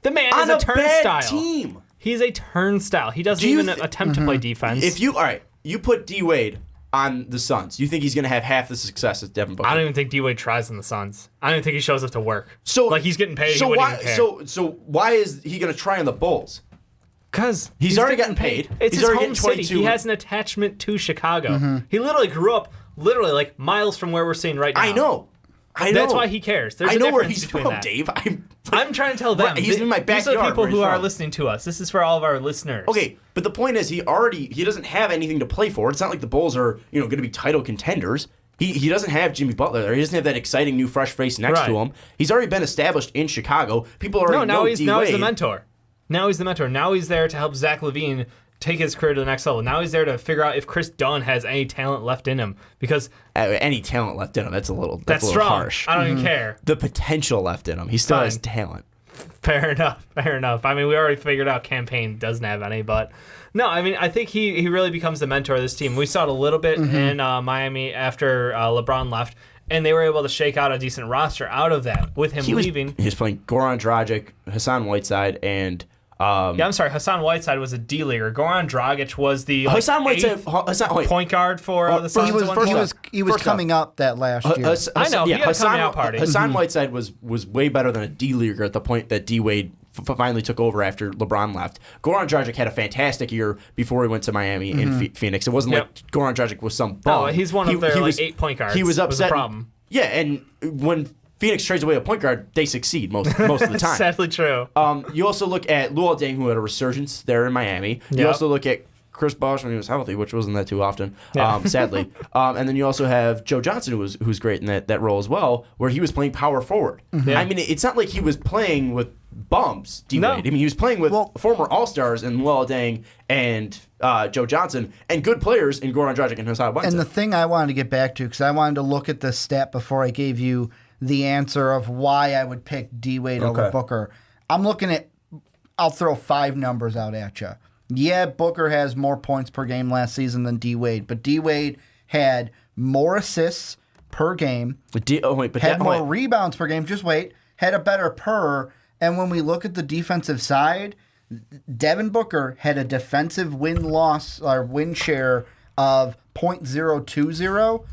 D: The man is a turnstile.
B: Bad team.
D: He's a turnstile. He doesn't even attempt to play defense.
B: If you put D. Wade on the Suns, you think he's going to have half the success as Devin Booker?
D: I don't even think D. Wade tries on the Suns. I don't even think he shows up to work. So he's getting paid.
B: So why is he going to try on the Bulls?
D: Because
B: he's already gotten paid.
D: It's his home city. He has an attachment to Chicago. He literally grew up like miles from where we're sitting right now.
B: I know.
D: That's why he cares. There's
B: I know where
D: he's
B: from, Dave.
D: I'm trying to tell them.
B: He's in my backyard.
D: These are people who are listening to us. This is for all of our listeners.
B: Okay, but the point is he doesn't have anything to play for. It's not like the Bulls are going to be title contenders. He doesn't have Jimmy Butler there. He doesn't have that exciting new fresh face next to him. He's already been established in Chicago. People already know D. Wade.
D: Now he's the mentor. Now he's there to help Zach LaVine take his career to the next level. Now he's there to figure out if Chris Dunn has any talent left in him. Because
B: any talent left in him, that's a little
D: strong.
B: Harsh.
D: I don't even care.
B: The potential left in him. He still has talent.
D: Fair enough. I mean, we already figured out Campaign doesn't have any, but no, I mean, I think he really becomes the mentor of this team. We saw it a little bit in Miami after LeBron left, and they were able to shake out a decent roster out of that with him leaving.
B: He was playing Goran Dragic, Hassan Whiteside, and
D: I'm sorry. Hassan Whiteside was a D-leaguer. Goran Dragic was the point guard for the Suns.
C: He was coming up that last year.
D: I know. He had a coming out party.
B: Hassan Whiteside was way better than a D-leaguer at the point that D. Wade finally took over after LeBron left. Goran Dragic had a fantastic year before he went to Miami in Phoenix. It wasn't like Goran Dragic was some bum.
D: No, he's one of their 8 point guards.
B: He was upset.
D: Was a problem.
B: Yeah, and when Phoenix trades away a point guard, they succeed most of the time.
D: Sadly true.
B: You also look at Luol Deng, who had a resurgence there in Miami. You also look at Chris Bosh when he was healthy, which wasn't that too often, sadly. And then you also have Joe Johnson, who's great in that role as well, where he was playing power forward. I mean, it's not like he was playing with bums, D-Wade.
D: No.
B: I mean, he was playing with former All-Stars in Luol Deng and Joe Johnson, and good players in Goran Dragic and Hassan Whiteside.
C: And the thing I wanted to get back to, because I wanted to look at this stat before I gave you the answer of why I would pick D-Wade over Booker. I'm looking at, I'll throw 5 numbers out at you. Yeah, Booker has more points per game last season than D-Wade, but D-Wade had more assists per game, had more rebounds per game, just wait, had a better per, and when we look at the defensive side, Devin Booker had a defensive win-loss or win share of .020.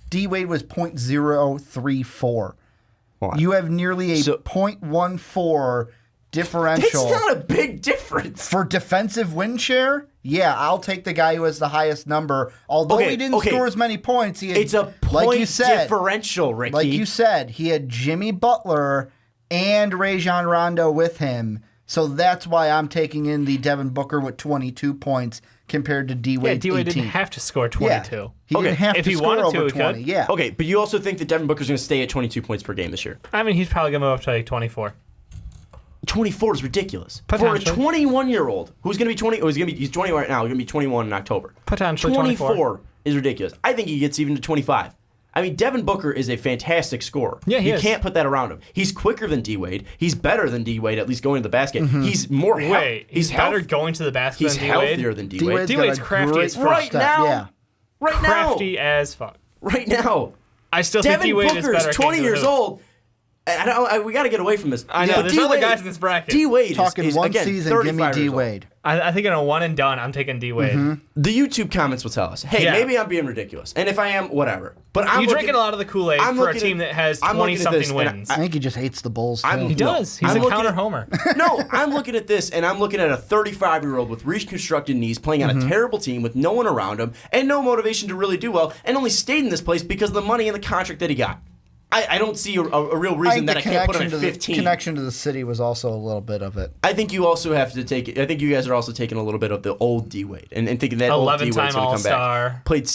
C: D-Wade was .034.
B: What?
C: You have nearly a .14 differential.
B: That's not a big difference.
C: For defensive win share, yeah, I'll take the guy who has the highest number. Although he didn't score as many points, he had,
B: it's a point differential, Ricky.
C: Like you said, he had Jimmy Butler and Rajon Rondo with him. So that's why I'm taking in the Devin Booker with 22 points compared to D-Wade.
D: D-Wade didn't have to score 22.
C: Yeah, he didn't have
D: if
C: to
D: he
C: score
D: wanted
C: over
D: to,
C: 20. Yeah.
B: Okay, but you also think that Devin Booker's going to stay at 22 points per game this year?
D: I mean, he's probably going to move up to like 24.
B: 24 is ridiculous. For a
D: Potentially.
B: 21-year-old who's going to be 20, he's 20 right now, he's going to be 21 in October.
D: Potentially
B: 24 is ridiculous. I think he gets even to 25. I mean, Devin Booker is a fantastic scorer.
D: Yeah,
B: you can't put that around him. He's quicker than D-Wade. He's better than D-Wade, at least going to the basket. He's more
D: he's better going to the basket
B: He's
D: than D-Wade?
B: healthier than D-Wade.
D: D-Wade's crafty as fuck.
B: Right now.
C: Yeah.
B: Right now.
D: Crafty as fuck.
B: Right now.
D: I still think
B: Devin
D: D-Wade is
B: Booker
D: better.
B: is 20 years old. We got to get away from this.
D: I know. There's other guys in this bracket.
B: D-Wade
C: Talking
B: is
C: one
B: again,
C: season, give me D-Wade.
D: I think in a one and done, I'm taking D-Wade.
B: The YouTube comments will tell us, hey, maybe I'm being ridiculous. And if I am, whatever. But I'm
D: drinking a lot of the Kool-Aid for a team that has 20-something wins.
C: I think he just hates the Bulls.
D: He does. He's a counter homer.
B: No, I'm looking at this, and I'm looking at a 35-year-old with reconstructed knees playing on a terrible team with no one around him and no motivation to really do well, and only stayed in this place because of the money and the contract that he got. I don't see a real reason that I can't put him at 15.
C: The connection to the city was also a little bit of it.
B: I think you also have to take it. I think you guys are also taking a little bit of the old D-Wade and thinking that old D-Wade's going to come
D: All-Star.
B: back. Played.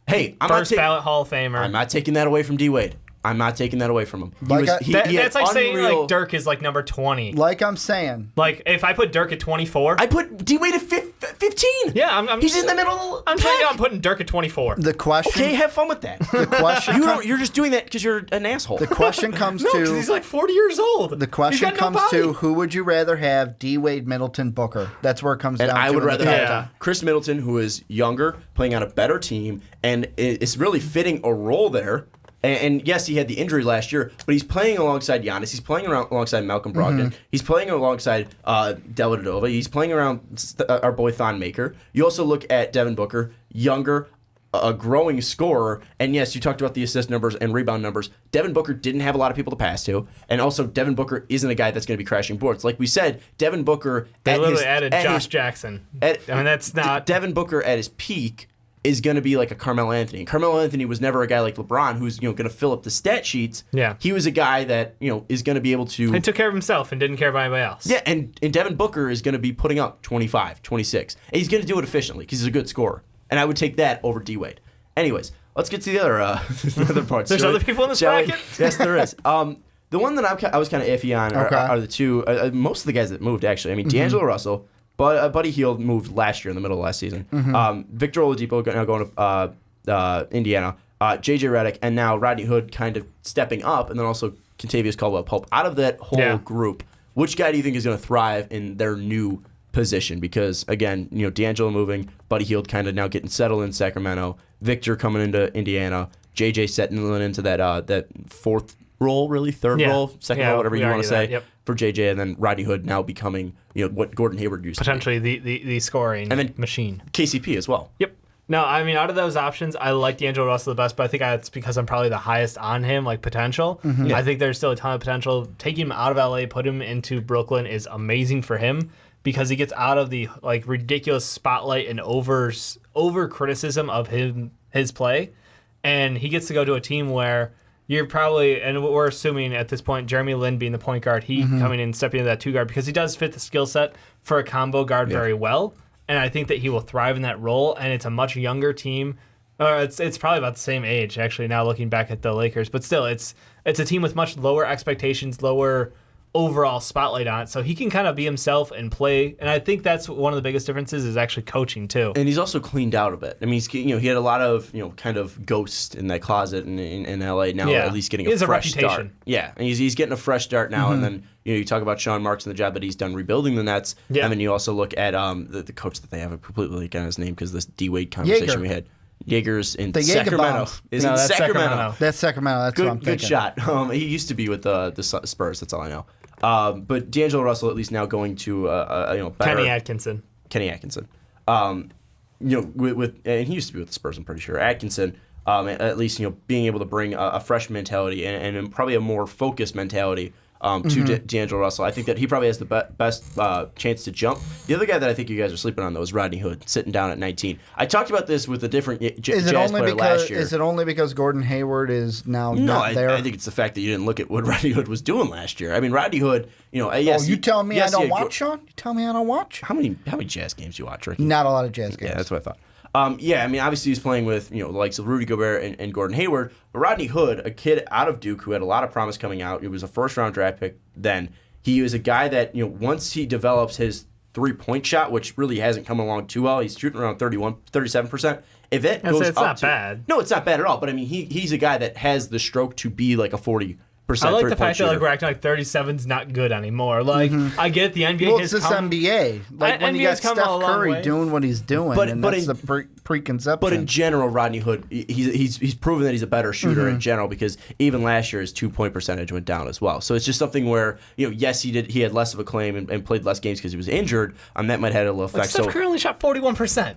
B: Hey,
D: First ballot Hall of Famer.
B: I'm not taking that away from D-Wade. I'm not taking that away from him.
D: That's like saying like Dirk is like number 20.
C: Like I'm saying.
D: Like if I put Dirk at 24.
B: I put D-Wade at 15.
D: Yeah,
B: he's in the middle.
D: I'm telling you, I'm putting Dirk at 24.
C: The question.
B: Okay, have fun with that.
C: The question.
B: You're just doing that because you're an asshole.
C: The question comes
D: no,
C: to.
D: He's like 40 years old.
C: The question comes to who would you rather have, D-Wade, Middleton, Booker? That's where it comes down to.
B: I would rather have Chris Middleton, who is younger, playing on a better team, and is really fitting a role there. And yes, he had the injury last year, but he's playing alongside Giannis. He's playing alongside Malcolm Brogdon. He's playing alongside Dellavedova. He's playing around our boy Thon Maker. You also look at Devin Booker, younger, a growing scorer. And yes, you talked about the assist numbers and rebound numbers. Devin Booker didn't have a lot of people to pass to. And also, Devin Booker isn't a guy that's going to be crashing boards. Like we said, Devin Booker...
D: They literally added Josh Jackson. That's not...
B: Devin Booker at his peak is going to be like a Carmelo Anthony. And Carmelo Anthony was never a guy like LeBron who's going to fill up the stat sheets.
D: Yeah.
B: He was a guy that is going to be able to...
D: He took care of himself and didn't care about anybody else.
B: Yeah, and Devin Booker is going to be putting up 25, 26. And he's going to do it efficiently because he's a good scorer. And I would take that over D-Wade. Anyways, let's get to the other parts.
D: There's other people in this bracket?
B: Yes, there is. The one that I was kind of iffy on are the two... most of the guys that moved, actually. I mean, DAngelo Russell... But Buddy Hield moved last year in the middle of last season. Victor Oladipo now going to Indiana. J.J. Redick, and now Rodney Hood kind of stepping up, and then also Kentavious Caldwell-Pope. Out of that whole group, which guy do you think is going to thrive in their new position? Because, again, DAngelo moving, Buddy Hield kind of now getting settled in Sacramento, Victor coming into Indiana, J.J. settling into that fourth role, really? Third role? Second role, whatever you want to say. For JJ, and then Rodney Hood now becoming what Gordon Hayward used
D: potentially
B: to be.
D: the scoring and then machine.
B: KCP as well.
D: Yep. No, I mean, out of those options, I like DAngelo Russell the best, but I think it's because I'm probably the highest on him, like potential. I think there's still a ton of potential. Taking him out of LA, put him into Brooklyn is amazing for him because he gets out of the like ridiculous spotlight and over criticism of his play, and he gets to go to a team where you're probably, and we're assuming at this point, Jeremy Lin being the point guard, he coming in and stepping into that two guard because he does fit the skill set for a combo guard very well. And I think that he will thrive in that role. And it's a much younger team. It's probably about the same age, actually, now looking back at the Lakers. But still, it's a team with much lower expectations, lower overall spotlight on it, so he can kind of be himself and play. And I think that's one of the biggest differences is actually coaching too.
B: And he's also cleaned out a bit. I mean, he had a lot of kind of ghosts in that closet in LA. Now at least getting a fresh start. Yeah, and he's getting a fresh start now. And then you talk about Sean Marks and the job that he's done rebuilding the Nets. Yeah. And then you also look at the coach that they have. I completely forgot his name because this D Wade conversation we had. Jaeger's in Sacramento.
D: That's Sacramento.
C: That's Sacramento. That's what I'm thinking.
B: Good shot. He used to be with the Spurs. That's all I know. But DAngelo Russell at least now going to better
D: Kenny Atkinson.
B: And he used to be with the Spurs. I'm pretty sure Atkinson. At least being able to bring a fresh mentality and probably a more focused mentality to DAngelo Russell. I think that he probably has the best chance to jump. The other guy that I think you guys are sleeping on, though, is Rodney Hood, sitting down at 19. I talked about this with a different Jazz player last year.
C: Is it only because Gordon Hayward is now
B: not
C: there?
B: I think it's the fact that you didn't look at what Rodney Hood was doing last year. I mean, Rodney Hood,
C: yes. You telling me I don't watch, Sean? You telling me I don't watch?
B: How many Jazz games do you watch, Ricky?
C: Not a lot of Jazz games.
B: Yeah, that's what I thought. I mean, obviously he's playing with the likes of Rudy Gobert and Gordon Hayward, but Rodney Hood, a kid out of Duke who had a lot of promise coming out, he was a first-round draft pick then. He was a guy that once he develops his three-point shot, which really hasn't come along too well, he's shooting around 37%. If it goes up, it's
D: not bad.
B: No, it's not bad at all. But I mean, he's a guy that has the stroke to be like a 40%.
D: I like the fact that we're acting like 37's not good anymore. Like I get the NBA.
C: Well, it's this NBA. Like when you got Steph Curry doing what he's doing, that's the preconception.
B: But in general, Rodney Hood, he's proven that he's a better shooter in general because even last year his 2-point percentage went down as well. So it's just something where yes, he had less of a claim and played less games because he was injured. That might have had a little effect.
D: Steph Curry only shot 41%.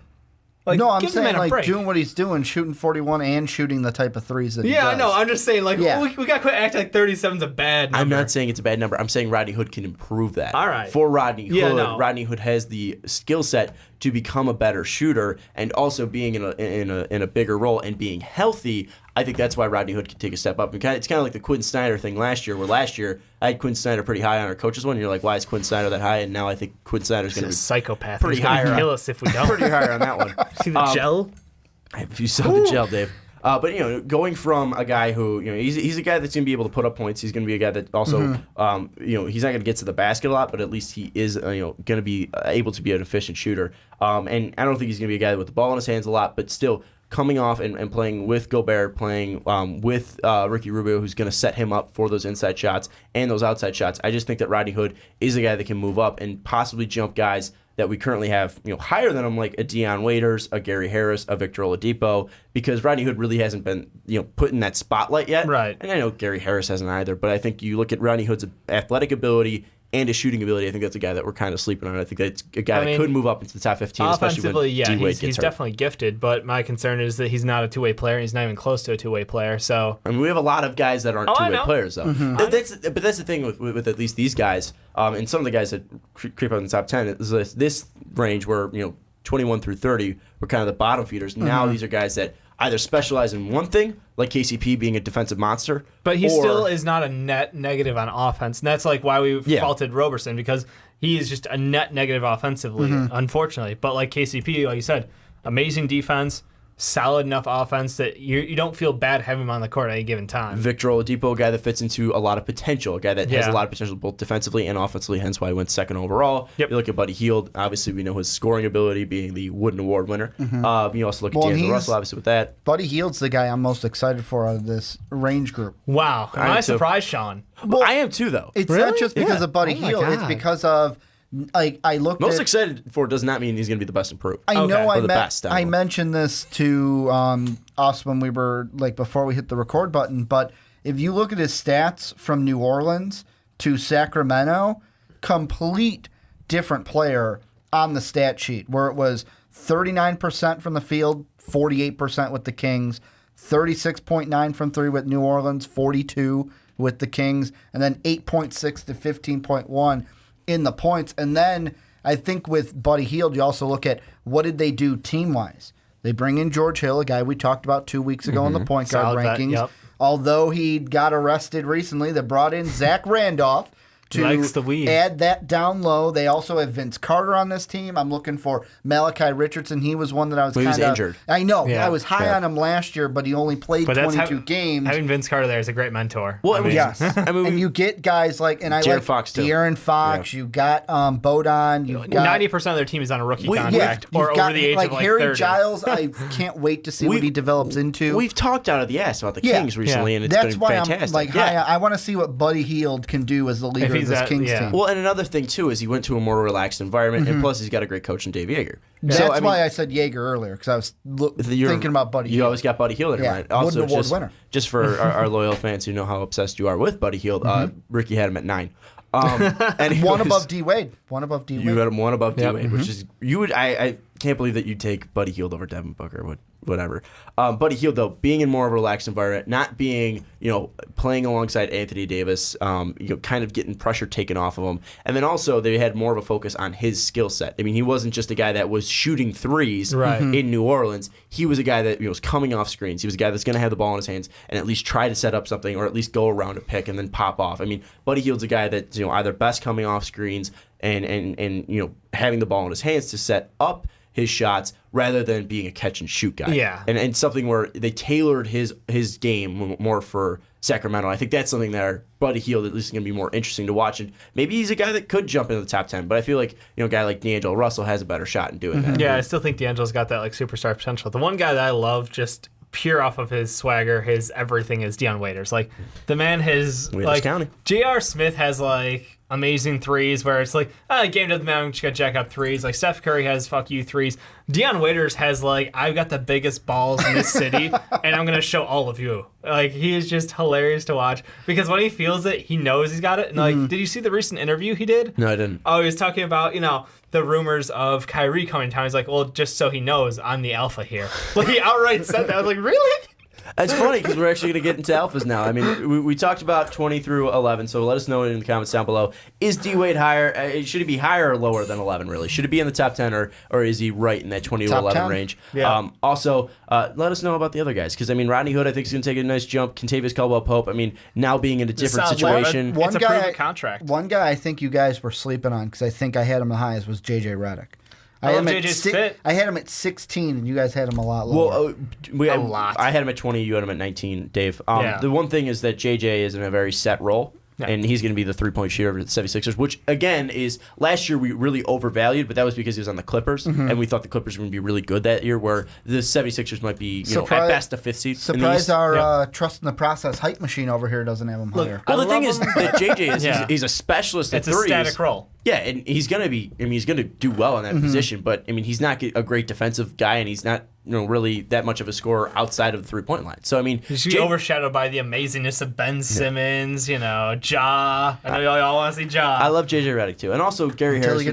C: No, I'm saying doing what he's doing, shooting 41 and shooting the type of threes that he does.
D: Yeah, I know. I'm just saying, we got to quit acting like 37's a bad number.
B: I'm not saying it's a bad number. I'm saying Rodney Hood can improve that.
D: All right.
B: For Rodney Hood, Rodney Hood has the skill set to become a better shooter and also being in a bigger role and being healthy. I think that's why Rodney Hood can take a step up. It's kind of like the Quinn Snyder thing last year, where last year I had Quinn Snyder pretty high on our coaches one. And you're like, why is Quinn Snyder that high? And now I think Quinn Snyder's going to be
D: psychopath.
B: Pretty high.
D: Kill us if we don't.
B: Pretty higher on that one.
D: See the gel?
B: If you saw the gel, Dave. But going from a guy who he's a guy that's going to be able to put up points. He's going to be a guy that also he's not going to get to the basket a lot, but at least he is going to be able to be an efficient shooter. And I don't think he's going to be a guy with the ball in his hands a lot, but still coming off and playing with Gobert, playing with Ricky Rubio, who's going to set him up for those inside shots and those outside shots. I just think that Rodney Hood is a guy that can move up and possibly jump guys that we currently have, higher than him, like a Deion Waiters, a Gary Harris, a Victor Oladipo, because Rodney Hood really hasn't been, put in that spotlight yet.
D: Right.
B: And I know Gary Harris hasn't either, but I think you look at Rodney Hood's athletic ability and his shooting ability. I think that's a guy that we're kind of sleeping on. I think that's a guy that could move up into the top 15, especially when D-Wade gets
D: he's
B: hurt.
D: Definitely gifted, but my concern is that he's not a two-way player. He's not even close to a two-way player. So
B: I mean, we have a lot of guys that aren't two-way players, though. But that's the thing with at least these guys, and some of the guys that creep up in the top 10 is this range where 21 through 30 were kind of the bottom feeders. Now these are guys that either specialize in one thing, like KCP being a defensive monster.
D: But he still is not a net negative on offense. And that's why we faulted Roberson, because he is just a net negative offensively, unfortunately. But like KCP, like you said, amazing defense, solid enough offense that you don't feel bad having him on the court at any given time.
B: Victor Oladipo, a guy that fits into a lot of potential, a guy that has a lot of potential both defensively and offensively, hence why he went second overall. Yep. You look at Buddy Hield, obviously we know his scoring ability being the Wooden Award winner. You also look at DAngelo Russell, obviously, with that.
C: Buddy Hield's the guy I'm most excited for out of this range group.
D: Wow. Am I surprised, Sean?
B: Well, I am too, though.
C: It's not just because of Buddy Hield, it's because of I looked
B: most excited for does not mean he's going to be the best improved.
C: I mentioned this to us when we were before we hit the record button, but if you look at his stats from New Orleans to Sacramento, complete different player on the stat sheet, where it was 39% from the field, 48% with the Kings, 36.9 from three with New Orleans, 42 with the Kings, and then 8.6 to 15.1 in the points. And then I think with Buddy Hield, you also look at what did they do team-wise. They bring in George Hill, a guy we talked about 2 weeks ago in the point guard rankings. Although he got arrested recently, they brought in Zach Randolph,
D: Likes the weed.
C: add that down low. They also have Vince Carter on this team. I'm looking for Malachi Richardson. He was one that I was kind of
B: injured.
C: I know.
D: Yeah.
C: I was high on him last year, but he only played 22 games.
D: Having Vince Carter there is a great mentor.
B: Well,
C: Yes.
B: and
C: you get guys like, and I
B: De'Aaron
C: like
B: Fox, too.
C: De'Aaron Fox. You got Bodon. You've got
D: 90% of their team is on a rookie contract
C: you've
D: or
C: got,
D: over the age
C: like
D: of like
C: Harry
D: 30.
C: Giles. I can't wait to see what he develops into.
B: We've talked out of the ass about the
C: Yeah.
B: Kings recently, and it's
C: That's
B: been
C: why
B: fantastic.
C: I'm like high. I want to see what Buddy Hield can do as the leader of
D: he's
C: this Kings team.
B: Well, and another thing too is he went to a more relaxed environment, and plus he's got a great coach in Dave Yeager.
C: That's why I said Jaeger earlier, because I was thinking about Buddy Hield.
B: You always got Buddy Hield in mind. Also,
C: Wooden Award winner.
B: just for our loyal fans who know how obsessed you are with Buddy Hield, Ricky had him at 9. And
C: One above D Wade. One above D Wade.
B: You had him one above D Wade, which is you would. I can't believe that you take Buddy Hield over Devin Booker. Whatever. Buddy Hield though, being in more of a relaxed environment, not being playing alongside Anthony Davis, kind of getting pressure taken off of him, and then also they had more of a focus on his skill set. I mean, he wasn't just a guy that was shooting threes in New Orleans. He was a guy that was coming off screens. He was a guy that's going to have the ball in his hands and at least try to set up something or at least go around a pick and then pop off. I mean, Buddy Hield's a guy that's either best coming off screens and having the ball in his hands to set up his shots rather than being a catch and shoot guy.
D: Yeah.
B: And something where they tailored his game more for Sacramento. I think that's something that Buddy Hield at least is going to be more interesting to watch. And maybe he's a guy that could jump into the top 10, but I feel like a guy like DAngelo Russell has a better shot in doing that.
D: Yeah, I still think D'Angelo's got that like superstar potential. The one guy that I love just pure off of his swagger, his everything is Dwyane Wade. Like the man has like
B: County.
D: J.R. Smith has like amazing threes where it's like, game doesn't matter, I'm just gonna jack up threes. Like Steph Curry has fuck you threes. Dwyane Wade has like, I've got the biggest balls in this city and I'm gonna show all of you. Like he is just hilarious to watch because when he feels it, he knows he's got it. And like, did you see the recent interview he did?
B: No, I didn't.
D: Oh, he was talking about, the rumors of Kyrie coming to town. He's like, well, just so he knows, I'm the alpha here. Like he outright said that. I was like, really?
B: It's funny because we're actually going to get into alphas now. I mean, we talked about 20 through 11, so let us know in the comments down below. Is D Wade higher? Should he be higher or lower than 11, really? Should it be in the top 10, or is he right in that 20 to 11 range?
D: Yeah.
B: Also, let us know about the other guys because, I mean, Rodney Hood, I think, is going to take a nice jump. Kentavious Caldwell-Pope, I mean, now being in a different situation.
D: It's a proven contract.
C: One guy I think you guys were sleeping on because I think I had him the highest was J.J. Redick.
D: I love JJ's fit.
C: I had him at 16, and you guys had him a lot lower.
B: Well,
D: a lot.
B: I had him at 20. You had him at 19, Dave.
D: Yeah.
B: The one thing is that JJ is in a very set role.
D: Yeah.
B: And he's going to be the three-point shooter of the 76ers, which, again, is last year we really overvalued, but that was because he was on the Clippers, and we thought the Clippers were going to be really good that year, where the 76ers might be, at best, a fifth seed.
C: Surprised our trust in the process hype machine over here doesn't have him higher.
B: Well, the thing is that JJ is he's a specialist at threes.
D: It's a static role.
B: Yeah, and he's going to be, he's going to do well in that position, but, he's not a great defensive guy, and he's not, really that much of a scorer outside of the three-point line. So,
D: he's overshadowed by the amazingness of Ben Simmons, Ja. I know y'all want to see Ja.
B: I love JJ Redick, too. And also, Gary Harris.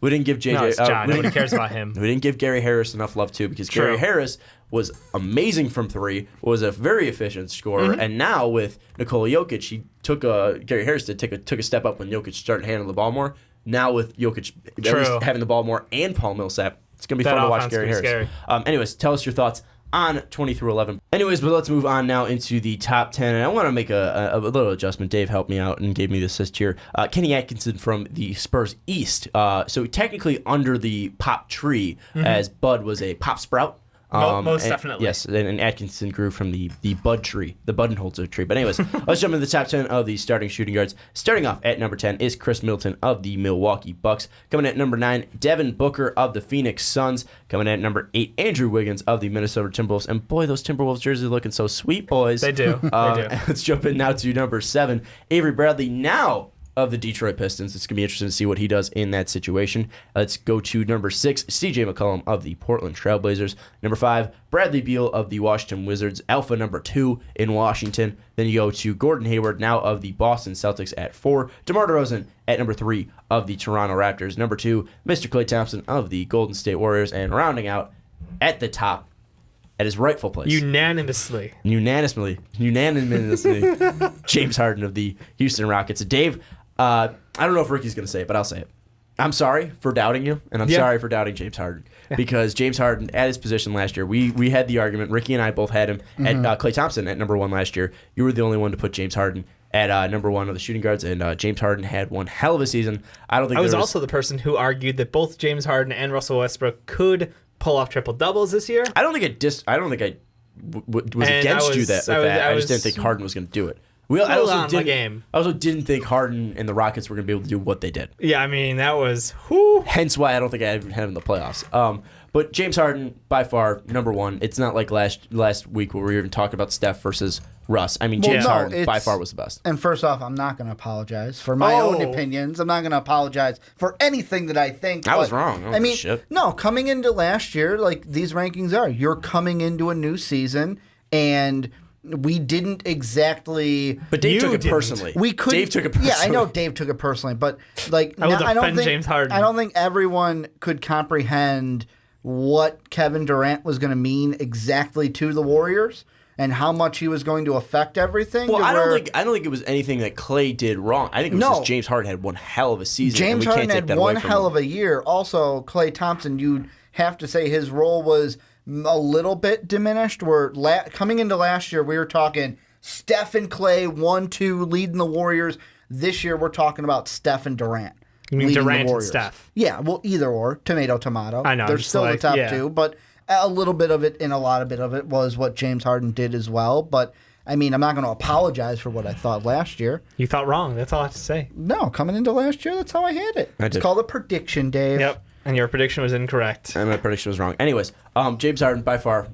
B: We didn't give JJ.
D: No, it's Ja. Nobody cares about him.
B: We didn't give Gary Harris enough love, too, because Gary Harris was amazing from three, was a very efficient scorer, and now with Nikola Jokic, he took Gary Harris took a step up when Jokic started handling the ball more. Now with Jokic at least having the ball more and Paul Millsap, it's going to be fun to watch Gary Harris. Anyways, tell us your thoughts on 20 through 11. Anyways, but let's move on now into the top 10. And I want to make a little adjustment. Dave helped me out and gave me the assist here. Kenny Atkinson from the Spurs East. So technically under the pop tree, as Bud was a pop sprout.
D: Most definitely.
B: Yes, and Atkinson grew from the bud tree, the Budenholzer tree. But anyways, let's jump into the top 10 of the starting shooting guards. Starting off at number 10 is Chris Middleton of the Milwaukee Bucks. Coming at number 9, Devin Booker of the Phoenix Suns. Coming at number 8, Andrew Wiggins of the Minnesota Timberwolves. And boy, those Timberwolves jerseys are looking so sweet, boys.
D: They do.
B: Let's jump in now to number 7, Avery Bradley, now of the Detroit Pistons. It's going to be interesting to see what he does in that situation. Let's go to number 6, CJ McCollum of the Portland Trailblazers. Number 5, Bradley Beal of the Washington Wizards, alpha number 2 in Washington. Then you go to Gordon Hayward, now of the Boston Celtics at 4. DeMar DeRozan at number 3 of the Toronto Raptors. Number 2, Mr. Klay Thompson of the Golden State Warriors. And rounding out at the top, at his rightful place.
D: Unanimously.
B: James Harden of the Houston Rockets. Dave, I don't know if Ricky's going to say it, but I'll say it. I'm sorry for doubting you, and I'm sorry for doubting James Harden. Because James Harden, at his position last year, we had the argument, Ricky and I both had him at Klay Thompson at number 1 last year. You were the only one to put James Harden at number 1 of the shooting guards, and James Harden had one hell of a season. I don't think
D: I was also the person who argued that both James Harden and Russell Westbrook could pull off triple doubles this year.
B: I don't think I was against you with that. I just didn't think Harden was going to do it. I also didn't think Harden and the Rockets were going to be able to do what they did.
D: Yeah, I mean, that was... whew.
B: Hence why I don't think I even had him in the playoffs. But James Harden, by far, number 1. It's not like last week where we were even talking about Steph versus Russ. I mean, James Harden, by far, was the best.
C: And first off, I'm not going to apologize for my own opinions. I'm not going to apologize for anything that I think.
B: I was wrong.
C: I mean, no, coming into last year, like these rankings are, you're coming into a new season, and... we didn't exactly.
B: But Dave took it personally. Dave took it personally.
C: Yeah, I know Dave took it personally, but like I don't think
D: James Harden.
C: I don't think everyone could comprehend what Kevin Durant was going to mean exactly to the Warriors and how much he was going to affect everything.
B: Well, I don't think it was anything that Clay did wrong. I think it was just James Harden had one hell of a season.
C: James Harden had one hell of a year. Also, Klay Thompson, you'd have to say his role was a little bit diminished. Where coming into last year, we were talking Steph and Clay 1-2 leading the Warriors. This year, we're talking about Steph and Durant.
D: You mean Durant and Steph?
C: Yeah, well, either or, tomato.
D: I know.
C: They're still the top two, but a little bit of it and a lot of it was what James Harden did as well. But I mean, I'm not going to apologize for what I thought last year.
D: You thought wrong. That's all I have to say.
C: No, coming into last year, that's how I had it. It's called a prediction, Dave.
D: Yep. And your prediction was incorrect.
B: And my prediction was wrong. Anyways, James Harden, by far,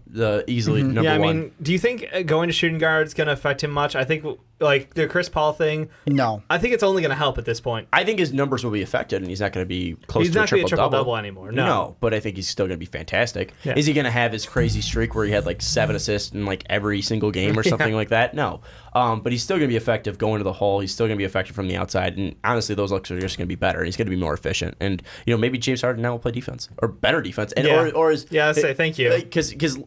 B: easily number 1.
D: Yeah, I mean, do you think going to shooting guard is going to affect him much? I think, like, the Chris Paul thing.
C: No.
D: I think it's only going to help at this point.
B: I think his numbers will be affected, and he's not going to be close to a triple-double.
D: He's not going to be a triple-double anymore. No,
B: but I think he's still going to be fantastic.
D: Yeah.
B: Is he going to have his crazy streak where he had, like, 7 assists in, like, every single game or something like that? No. But he's still going to be effective going to the hole. He's still going to be effective from the outside. And honestly, those looks are just going to be better. He's going to be more efficient. And, maybe James Harden now will play defense. Or better defense. And or is
D: I'll say thank you.
B: Because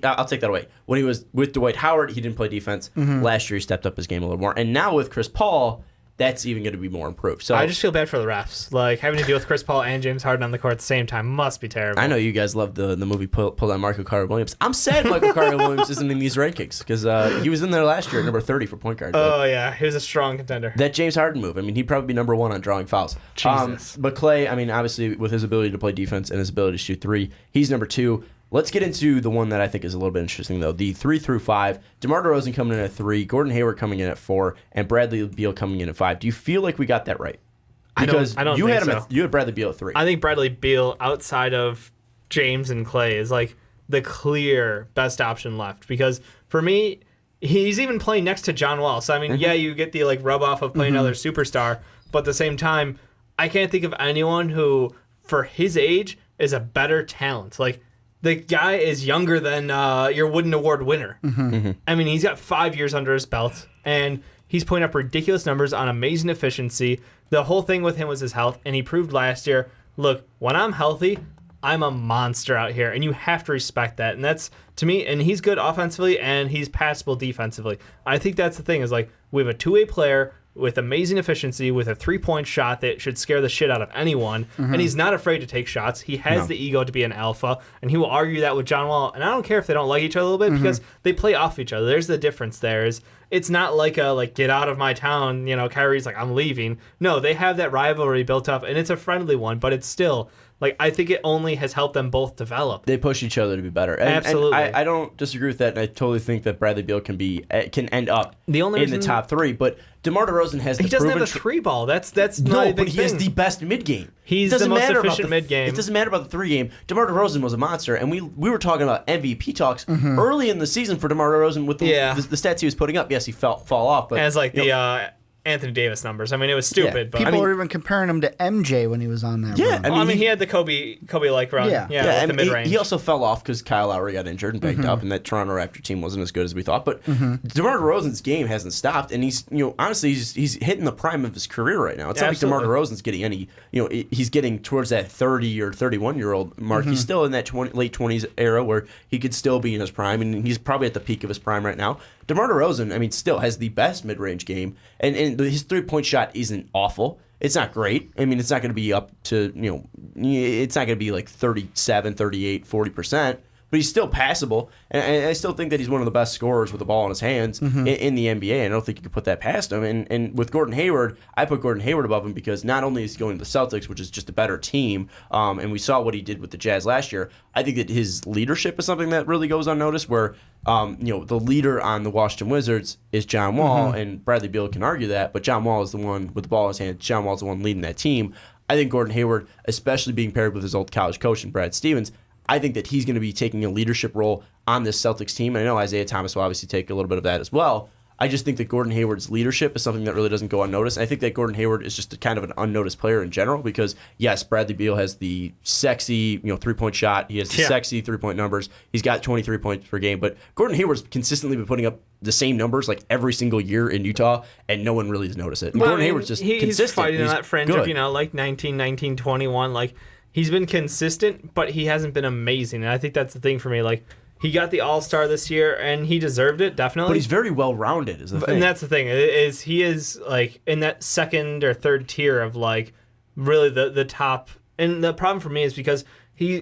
B: I'll take that away. When he was with Dwight Howard, he didn't play defense. Last year, he stepped up his game a little more. And now with Chris Paul, that's even going to be more improved. So
D: I just feel bad for the refs. Like, having to deal with Chris Paul and James Harden on the court at the same time must be terrible.
B: I know you guys love the movie Pulled on Michael Carter-Williams. I'm sad Michael Carter-Williams isn't in these rankings because he was in there last year at number 30 for point guard.
D: Oh, yeah. He was a strong contender.
B: That James Harden move, I mean, he'd probably be number 1 on drawing fouls.
D: Jesus.
B: But Clay, I mean, obviously, with his ability to play defense and his ability to shoot 3, he's number 2. Let's get into the one that I think is a little bit interesting, though. The 3 through 5. DeMar DeRozan coming in at 3, Gordon Hayward coming in at 4, and Bradley Beal coming in at 5. Do you feel like we got that right? Because
D: I don't
B: you
D: think
B: had him
D: so.
B: You had Bradley Beal at 3.
D: I think Bradley Beal, outside of James and Clay, is like the clear best option left. Because for me, he's even playing next to John Wall. So I mean, yeah, you get the like rub off of playing another superstar, but at the same time, I can't think of anyone who, for his age, is a better talent. Like, the guy is younger than your Wooden Award winner. I mean, he's got 5 years under his belt, and he's putting up ridiculous numbers on amazing efficiency. The whole thing with him was his health, and he proved last year, look, when I'm healthy, I'm a monster out here, and you have to respect that. And that's, to me, and he's good offensively, and he's passable defensively. I think that's the thing, is like, we have a two-way player with amazing efficiency, with a three-point shot that should scare the shit out of anyone. And he's not afraid to take shots. He has the ego to be an alpha, and he will argue that with John Wall. And I don't care if they don't like each other a little bit, because they play off each other. There's the difference there. It's not like a, get out of my town, Kyrie's like, I'm leaving. No, they have that rivalry built up, and it's a friendly one, but it's still... I think it only has helped them both develop.
B: They push each other to be better.
D: Absolutely.
B: And I don't disagree with that, and I totally think that Bradley Beal can end up in the top 3. But DeMar DeRozan has the proven...
D: He doesn't have the 3 ball. That's
B: no,
D: not
B: but he has the best mid-game.
D: He's the most efficient mid-game.
B: It doesn't matter about the 3 game. DeMar DeRozan was a monster, and we were talking about MVP talks early in the season for DeMar DeRozan with the stats he was putting up. Yes, he fall off, but...
D: As Anthony Davis numbers. I mean, it was stupid. But
C: people were even comparing him to MJ when he was on that run.
D: I mean, he had the Kobe-like run. With the mid-range.
B: He also fell off because Kyle Lowry got injured and banged up, and that Toronto Raptor team wasn't as good as we thought. But DeMar DeRozan's game hasn't stopped, and he's, honestly, he's hitting the prime of his career right now. It's not like DeMar DeRozan's getting any, he's getting towards that 30 or 31-year-old mark. He's still in that late 20s era where he could still be in his prime, and he's probably at the peak of his prime right now. DeMar DeRozan, I mean, still has the best mid-range game, and his three-point shot isn't awful. It's not great. I mean, it's not going to be up to, it's not going to be like 37, 38, 40%, but but he's still passable. And I still think that he's one of the best scorers with the ball in his hands in the NBA. I don't think you could put that past him. And with Gordon Hayward, I put Gordon Hayward above him because not only is he going to the Celtics, which is just a better team, and we saw what he did with the Jazz last year, I think that his leadership is something that really goes unnoticed, where the leader on the Washington Wizards is John Wall, and Bradley Beal can argue that, but John Wall is the one with the ball in his hand. John Wall is the one leading that team. I think Gordon Hayward, especially being paired with his old college coach and Brad Stevens, I think that he's going to be taking a leadership role on this Celtics team. And I know Isaiah Thomas will obviously take a little bit of that as well. I just think that Gordon Hayward's leadership is something that really doesn't go unnoticed. And I think that Gordon Hayward is just kind of an unnoticed player in general because, yes, Bradley Beal has the sexy, three-point shot. He has the sexy three-point numbers. He's got 23 points per game. But Gordon Hayward's consistently been putting up the same numbers like every single year in Utah, and no one really has noticed it. Gordon Hayward's just consistent.
D: He's fighting on that fringe of, like 19, 21. Like, he's been consistent, but he hasn't been amazing. And I think that's the thing for me. Like, he got the All-Star this year, and he deserved it, definitely.
B: But he's very well-rounded, is the thing.
D: And that's the thing. He is, like, in that second or third tier of, like, really the top. And the problem for me is because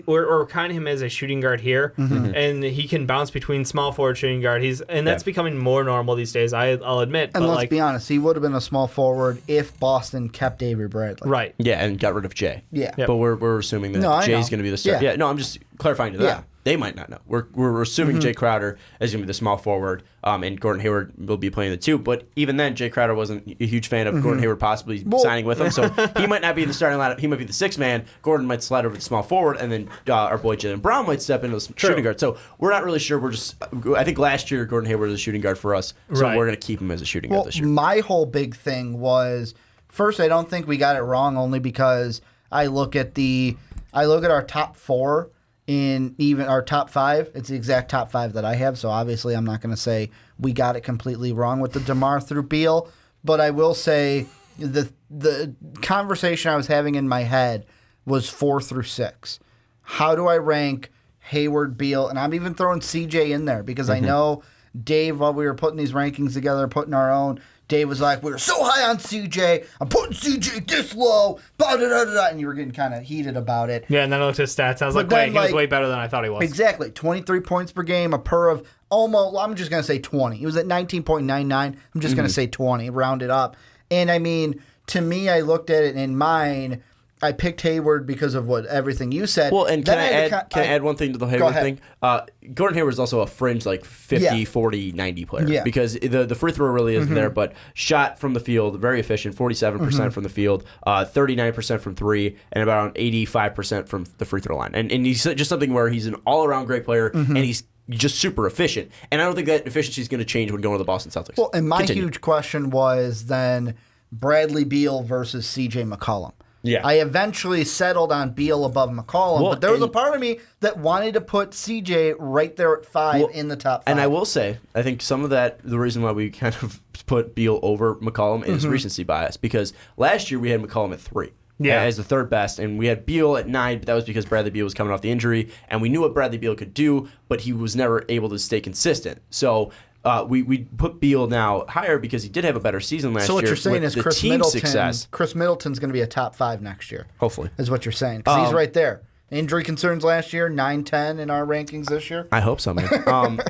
D: we're counting him as a shooting guard here, and he can bounce between small forward, shooting guard. And that's becoming more normal these days, I'll admit.
C: And
D: but
C: let's be honest, he would have been a small forward if Boston kept Avery Bradley.
D: Right.
B: Yeah, and got rid of Jay.
C: Yeah.
B: But we're assuming that Jay's going to be the star. Yeah, no, I'm just clarifying to them. Yeah. They might not know. We're assuming Jay Crowder is going to be the small forward, and Gordon Hayward will be playing the two. But even then, Jay Crowder wasn't a huge fan of Gordon Hayward possibly signing with him, so he might not be in the starting lineup. He might be the sixth man. Gordon might slide over to small forward, and then our boy Jaylen Brown might step into the shooting guard. So we're not really sure. I think last year Gordon Hayward was a shooting guard for us, so we're going to keep him as a shooting guard this year.
C: My whole big thing was, first, I don't think we got it wrong, only because I look at our top four. In even our top five, it's the exact top five that I have, so obviously I'm not going to say we got it completely wrong with the DeMar through Beal, but I will say the conversation I was having in my head was 4 through 6. How do I rank Hayward, Beal, and I'm even throwing CJ in there because I know Dave, while we were putting these rankings together, putting our own, Dave was like, we were so high on CJ. I'm putting CJ this low. And you were getting kind of heated about it.
D: Yeah, and then I looked at his stats. I was wait, he was way better than I thought he was.
C: Exactly. 23 points per game, a per of almost, I'm just going to say 20. He was at 19.99. I'm just going to say 20, round it up. And I mean, to me, I looked at it in mine. I picked Hayward because of everything you said.
B: Well, and can I add one thing to the Hayward thing? Gordon Hayward is also a fringe 50, 40, 90 player because the free throw really isn't there, but shot from the field, very efficient, 47% from the field, 39% from three, and about 85% from the free throw line. And he's just something where he's an all-around great player, and he's just super efficient. And I don't think that efficiency is going to change when going to the Boston Celtics.
C: Well, and my huge question was then Bradley Beal versus CJ McCollum.
B: Yeah.
C: I eventually settled on Beal above McCollum, but there was a part of me that wanted to put CJ right there at 5 in the top 5.
B: And I will say, I think some of that, the reason why we kind of put Beal over McCollum is recency bias, because last year we had McCollum at 3 as the third best, and we had Beal at 9, but that was because Bradley Beal was coming off the injury, and we knew what Bradley Beal could do, but he was never able to stay consistent. So we put Beal now higher because he did have a better season last year.
C: So what you're saying is Chris Middleton's going to be a top 5 next year.
B: Hopefully.
C: Is what you're saying. Because he's right there. Injury concerns last year, 9-10 in our rankings this year.
B: I hope so, man.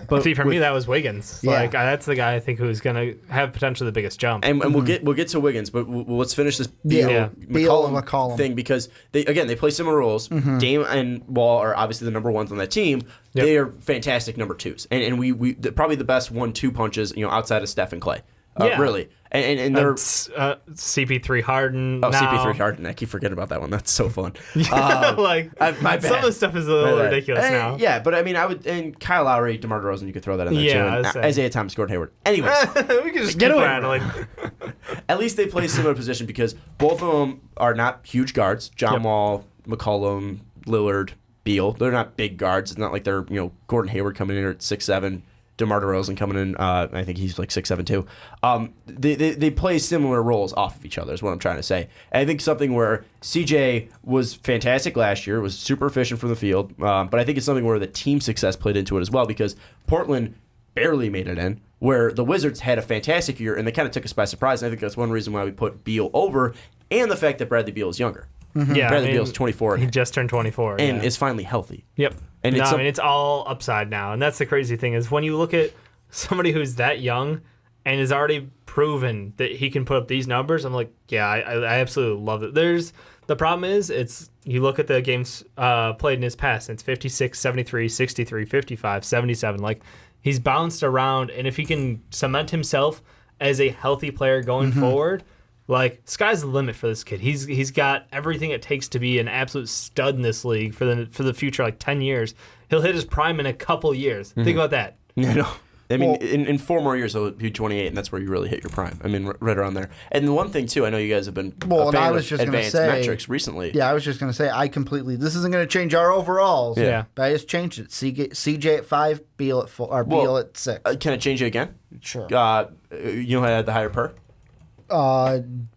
D: But see, for me, that was Wiggins. Yeah. That's the guy I think who's going to have potentially the biggest jump.
B: And we'll get to Wiggins, but let's finish this McCollum thing because they play similar roles. Dame and Wall are obviously the number ones on that team. Yep. They are fantastic number 2s, and we probably the best 1-2 punches outside of Steph and Clay. Really. And they're
D: CP3 Harden.
B: CP3 Harden. I keep forgetting about that one. That's so fun.
D: My bad. Some of the stuff is a little ridiculous now.
B: Yeah, but I mean, and Kyle Lowry, DeMar DeRozan, you could throw that in there too. And Isaiah Thomas, Gordon Hayward. Anyways,
D: we can just get rattling.
B: At least they play a similar position because both of them are not huge guards. John Wall, McCollum, Lillard, Beal. They're not big guards. It's not like they're Gordon Hayward coming in at 6'7". DeMar DeRozan coming in, I think he's like 6'7" too. They play similar roles off of each other is what I'm trying to say. And I think something where CJ was fantastic last year, was super efficient from the field, but I think it's something where the team success played into it as well because Portland barely made it in, where the Wizards had a fantastic year and they kind of took us by surprise. And I think that's one reason why we put Beal over, and the fact that Bradley Beal is younger.
D: Yeah,
B: Bradley Beal is 24.
D: He just turned 24.
B: And is finally healthy.
D: Yep.
B: And
D: I mean, it's all upside now. And that's the crazy thing is when you look at somebody who's that young and has already proven that he can put up these numbers, I'm like, yeah, I absolutely love it. The problem is you look at the games played in his past, and it's 56, 73, 63, 55, 77. Like, he's bounced around, and if he can cement himself as a healthy player going forward, like, sky's the limit for this kid. He's got everything it takes to be an absolute stud in this league for the future, like 10 years. He'll hit his prime in a couple years. Think about that.
B: You know, I mean, in 4 more years, he'll be 28, and that's where you really hit your prime. I mean, right around there. And the one thing, too, I know you guys have been a fan of advanced metrics recently.
C: Yeah, I was just going to say, this isn't going to change our overalls.
B: Yeah.
C: But I just changed it. CJ at 5, Beal at 4, or Beal at 6.
B: Can I change it again?
C: Sure.
B: You know who had the higher per?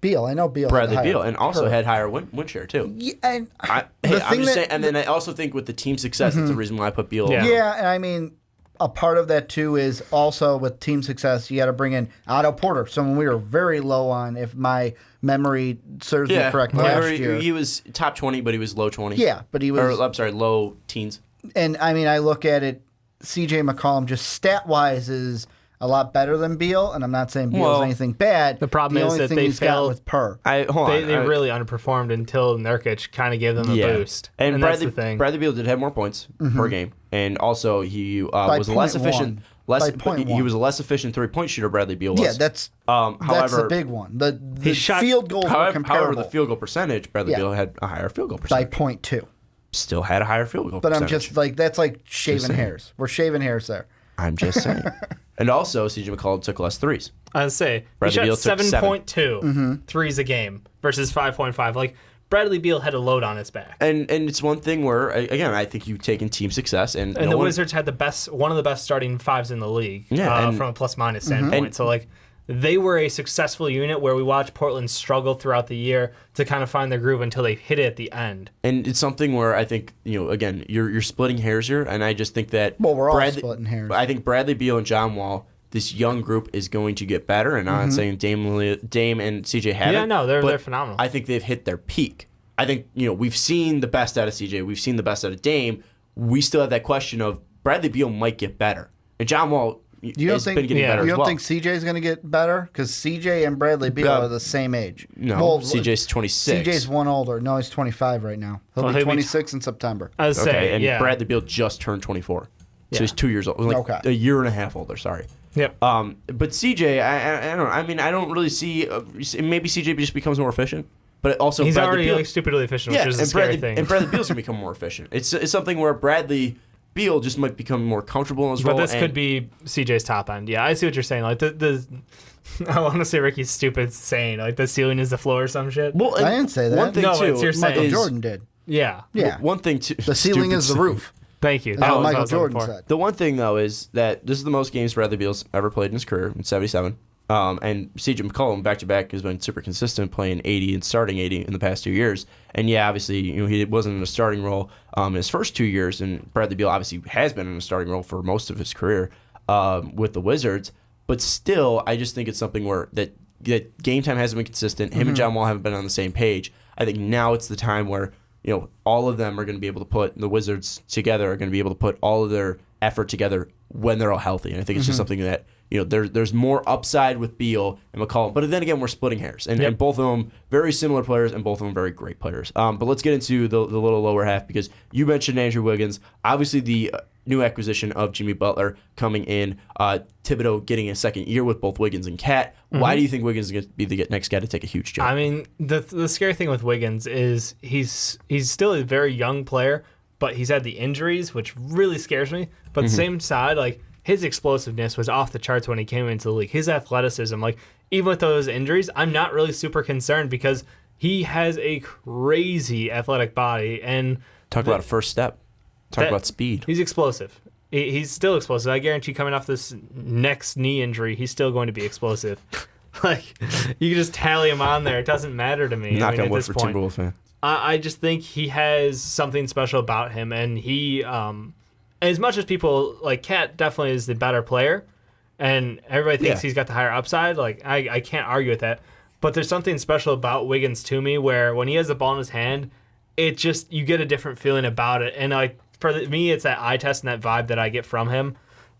C: Beal. I know Beal.
B: Bradley Beal, and also had higher win share, too.
C: Yeah, and
B: I'm just saying, and then I also think with the team success, that's the reason why I put Beal.
C: Yeah, and I mean, a part of that too is also with team success, you got to bring in Otto Porter, someone we were very low on, if my memory serves me correct. Last year,
B: he was top 20, but he was low 20.
C: Yeah, but he was.
B: Or, I'm sorry, low teens.
C: And I mean, I look at it. C.J. McCollum, just stat wise, is a lot better than Beal, and I'm not saying Beal's anything bad.
D: The problem is that they failed
C: with per.
D: They really underperformed until Nurkic kind of gave them a boost. And that's the thing.
B: Bradley Beal did have more points per game, and also he was less efficient. He was a less efficient 3-point shooter. Bradley Beal was.
C: Yeah, that's the big one. The field goals were comparable.
B: However, the field goal percentage, Bradley Beal had a higher field goal percentage.
C: By 0.2.
B: Still had a higher field goal
C: but
B: percentage.
C: I'm just like, that's like shaving hairs. We're shaving hairs there.
B: I'm just saying. And also, C.J. McCollum took less threes.
D: I would say he shot 7.2 threes a game versus 5.5. Like, Bradley Beal had a load on his back.
B: And it's one thing where, again, I think you've taken team success. And
D: the Wizards had one of the best starting fives in the league from a plus-minus standpoint. So, like, they were a successful unit where we watched Portland struggle throughout the year to kind of find their groove until they hit it at the end.
B: And it's something where I think, again, you're splitting hairs here, and I just think that
C: we're all splitting hairs.
B: I think Bradley Beal and John Wall, this young group is going to get better, and I'm not saying Dame and CJ haven't.
D: Yeah, no, they're phenomenal.
B: I think they've hit their peak. I think, we've seen the best out of CJ, we've seen the best out of Dame. We still have that question of Bradley Beal might get better. And John Wall has been getting better as well.
C: You don't think CJ's going to get better? Because CJ and Bradley Beal are the same age.
B: No, CJ's 26.
C: CJ's one older. No, he's 25 right now. He'll be 26 in September.
D: I was saying,
B: and Bradley Beal just turned 24. So he's 2 years old. A year and a half older, sorry.
D: Yep.
B: But CJ, I don't know. I mean, I don't really see. Maybe CJ just becomes more efficient. But also,
D: he's
B: Bradley
D: already
B: Beal,
D: stupidly efficient, which is a scary thing.
B: And Bradley Beal's going to become more efficient. It's something where Bradley Beal just might become more comfortable in his role.
D: But this could be CJ's top end. Yeah, I see what you're saying. Like, I want to say Ricky's stupid saying, like, the ceiling is the floor or some shit.
C: Well, I didn't say that.
B: One thing, too,
D: you're saying.
C: Michael Jordan did.
D: Yeah.
B: One thing, too.
C: The ceiling is the roof.
D: Thank you.
C: That's what Michael Jordan said.
B: The one thing, though, is that this is the most games Bradley Beal's ever played in his career, in 77. And C.J. McCollum, back-to-back, has been super consistent, playing 80 and starting 80 in the past 2 years. And, yeah, obviously, he wasn't in a starting role in his first 2 years, and Bradley Beal obviously has been in a starting role for most of his career with the Wizards. But still, I just think it's something where that game time hasn't been consistent. Him and John Wall haven't been on the same page. I think now it's the time where all of them are going to be able to put the Wizards together, are going to be able to put all of their effort together when they're all healthy. And I think it's just something that there's more upside with Beal and McCollum. But then again, we're splitting hairs. And both of them very similar players and both of them very great players. But let's get into the little lower half, because you mentioned Andrew Wiggins. Obviously, the new acquisition of Jimmy Butler coming in. Thibodeau getting a second year with both Wiggins and Cat. Why do you think Wiggins is going to be the next guy to take a huge jump?
D: I mean, the scary thing with Wiggins is he's still a very young player, but he's had the injuries, which really scares me. But the same side, like, his explosiveness was off the charts when he came into the league. His athleticism, like, even with those injuries, I'm not really super concerned because he has a crazy athletic body. And
B: talk about a first step. Talk about speed.
D: He's explosive. He's still explosive. I guarantee coming off this next knee injury, he's still going to be explosive. Like, you can just tally him on there. It doesn't matter to me.
B: Not going to work for Timberwolves fan.
D: I just think he has something special about him, and he, as much as people, like, Cat definitely is the better player, and everybody thinks he's got the higher upside. Like, I can't argue with that. But there's something special about Wiggins to me where when he has the ball in his hand, it just, you get a different feeling about it. And, like, me, it's that eye test and that vibe that I get from him.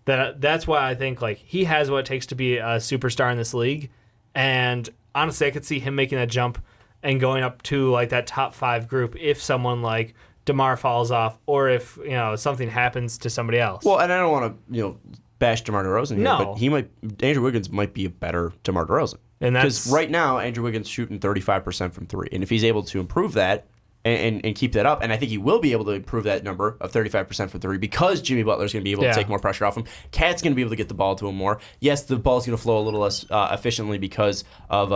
D: That's why I think like he has what it takes to be a superstar in this league. And honestly, I could see him making that jump and going up to like that top 5 group if someone like DeMar falls off or if something happens to somebody else.
B: Well, and I don't want to bash DeMar DeRozan here, but Andrew Wiggins might be a better DeMar DeRozan. Because right now Andrew Wiggins shooting 35% from 3, and if he's able to improve that and keep that up, and I think he will be able to improve that number of 35% from 3 because Jimmy Butler's going to be able to take more pressure off him. Cat's going to be able to get the ball to him more. Yes, the ball's going to flow a little less efficiently because of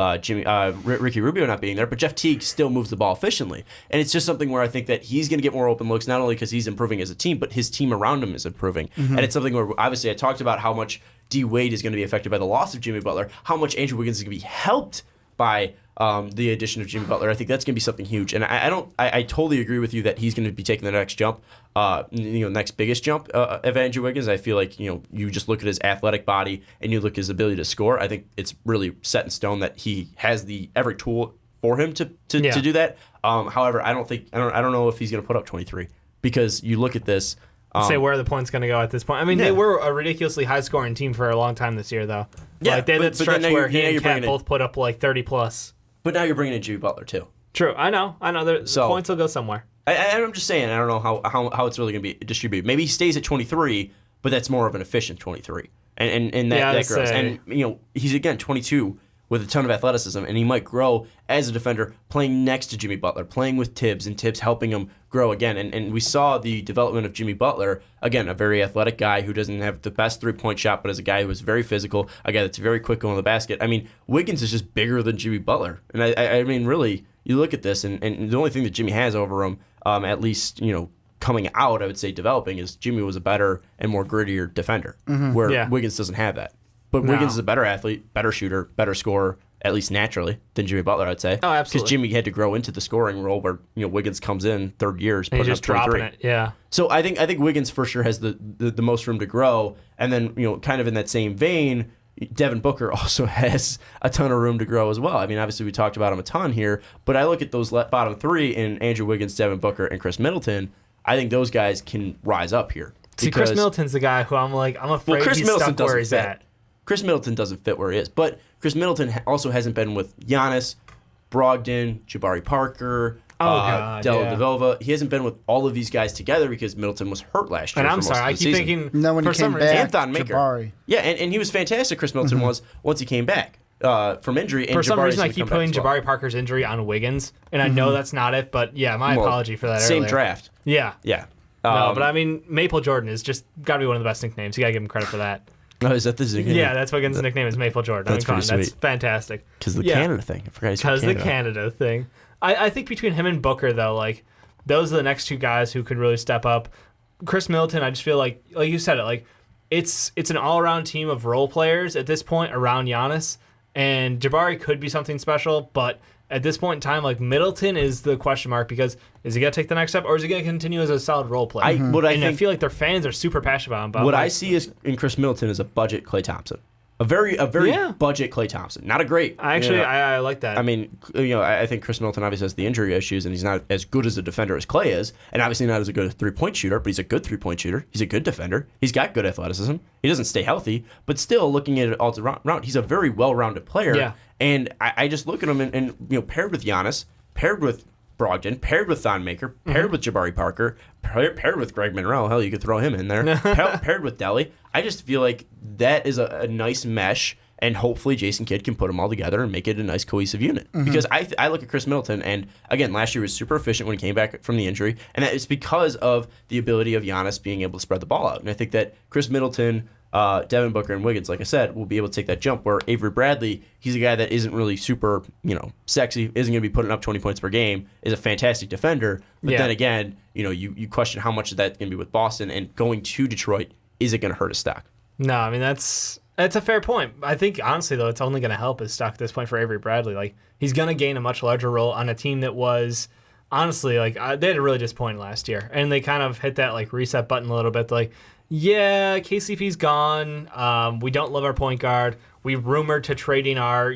B: Ricky Rubio not being there, but Jeff Teague still moves the ball efficiently. And it's just something where I think that he's going to get more open looks, not only because he's improving as a team, but his team around him is improving. Mm-hmm. And it's something where, obviously, I talked about how much D. Wade is going to be affected by the loss of Jimmy Butler, how much Andrew Wiggins is going to be helped by the addition of Jimmy Butler. I think that's going to be something huge. And I totally agree with you that he's going to be taking the next jump, next biggest jump of Andrew Wiggins. I feel like, you just look at his athletic body and you look at his ability to score. I think it's really set in stone that he has every tool for him to do that. However, I don't know if he's going to put up 23 because you look at this.
D: Say where are the points going to go at this point. I mean, they were a ridiculously high-scoring team for a long time this year, though. Yeah, like, they had that stretch where he and Cat both put up like 30-plus.
B: But now you're bringing in Jimmy Butler, too.
D: True. I know. The points will go somewhere.
B: I'm just saying, I don't know how it's really going to be distributed. Maybe he stays at 23, but that's more of an efficient 23. And that grows. And, he's, again, 22 with a ton of athleticism, and he might grow as a defender playing next to Jimmy Butler, playing with Tibbs, and Tibbs helping him grow again. And we saw the development of Jimmy Butler, again, a very athletic guy who doesn't have the best three-point shot, but is a guy who is very physical, a guy that's very quick going to the basket. I mean, Wiggins is just bigger than Jimmy Butler. And I mean, really, you look at this, and the only thing that Jimmy has over him, at least, coming out, I would say developing, is Jimmy was a better and more grittier defender, where Wiggins doesn't have that. But Wiggins is a better athlete, better shooter, better scorer, at least naturally, than Jimmy Butler, I'd say.
D: Oh, absolutely.
B: Because Jimmy had to grow into the scoring role where Wiggins comes in third year, putting
D: just
B: up 23.
D: Dropping it, yeah.
B: So I think Wiggins for sure has the most room to grow, and then kind of in that same vein, Devin Booker also has a ton of room to grow as well. I mean, obviously we talked about him a ton here, but I look at those bottom 3 in Andrew Wiggins, Devin Booker, and Chris Middleton. I think those guys can rise up here.
D: See, Chris Middleton's the guy who I'm afraid he's stuck where he's at.
B: Chris Middleton doesn't fit where he is, but Chris Middleton also hasn't been with Giannis, Brogdon, Jabari Parker, Dellavedova. He hasn't been with all of these guys together because Middleton was hurt last year.
D: And I'm sorry, I keep thinking
C: when he came back,
B: and Thon Maker.
C: Jabari.
B: Yeah, and he was fantastic. Chris Middleton was once he came back from injury. And
D: for some reason,
B: I
D: keep putting Jabari Parker's injury on Wiggins, and I know that's not it. But yeah, my apology for that.
B: Same
D: earlier.
B: Draft.
D: Yeah.
B: Yeah.
D: No, but I mean, Maple Jordan is just got to be one of the best nicknames. You got to give him credit for that.
B: Oh, is that the nickname?
D: Yeah, that's Wiggins' nickname is Maple Jordan.
B: That's pretty sweet.
D: That's fantastic.
B: Because the Canada thing. I forgot he's from
D: Canada. Because
B: the
D: Canada thing. I think between him and Booker, though, those are the next two guys who could really step up. Chris Middleton, I just feel like you said it, it's an all-around team of role players at this point around Giannis, and Jabari could be something special, but at this point in time, Middleton is the question mark because is he going to take the next step or is he going to continue as a solid role player? I feel like their fans are super passionate about him.
B: What I see in Chris Middleton is a budget Klay Thompson. A very budget Klay Thompson. Not a great.
D: I like that.
B: I mean, I think Chris Middleton obviously has the injury issues, and he's not as good as a defender as Klay is, and obviously not as a good three-point shooter, but he's a good three-point shooter. He's a good defender. He's got good athleticism. He doesn't stay healthy, but still, looking at it all around, he's a very well-rounded player.
D: Yeah.
B: And I just look at him and paired with Giannis, paired with Brogdon, paired with Thon Maker, paired with Jabari Parker, paired with Greg Monroe. Hell, you could throw him in there. Paired with Delly. I just feel like that is a nice mesh, and hopefully Jason Kidd can put them all together and make it a nice cohesive unit. Because I look at Chris Middleton, and again, last year was super efficient when he came back from the injury, and that is because of the ability of Giannis being able to spread the ball out. And I think that Chris Middleton, Devin Booker, and Wiggins, like I said, will be able to take that jump, where Avery Bradley, he's a guy that isn't really super, sexy, isn't going to be putting up 20 points per game, is a fantastic defender. But then again, you question how much of that's going to be with Boston, and going to Detroit, is it going to hurt his stock? No,
D: I mean, that's a fair point. I think, honestly, though, it's only going to help his stock at this point for Avery Bradley. He's going to gain a much larger role on a team that was, honestly, they had a really disappointing last year. And they kind of hit that, reset button a little bit. Yeah, KCP's gone. We don't love our point guard. We rumored to trading our,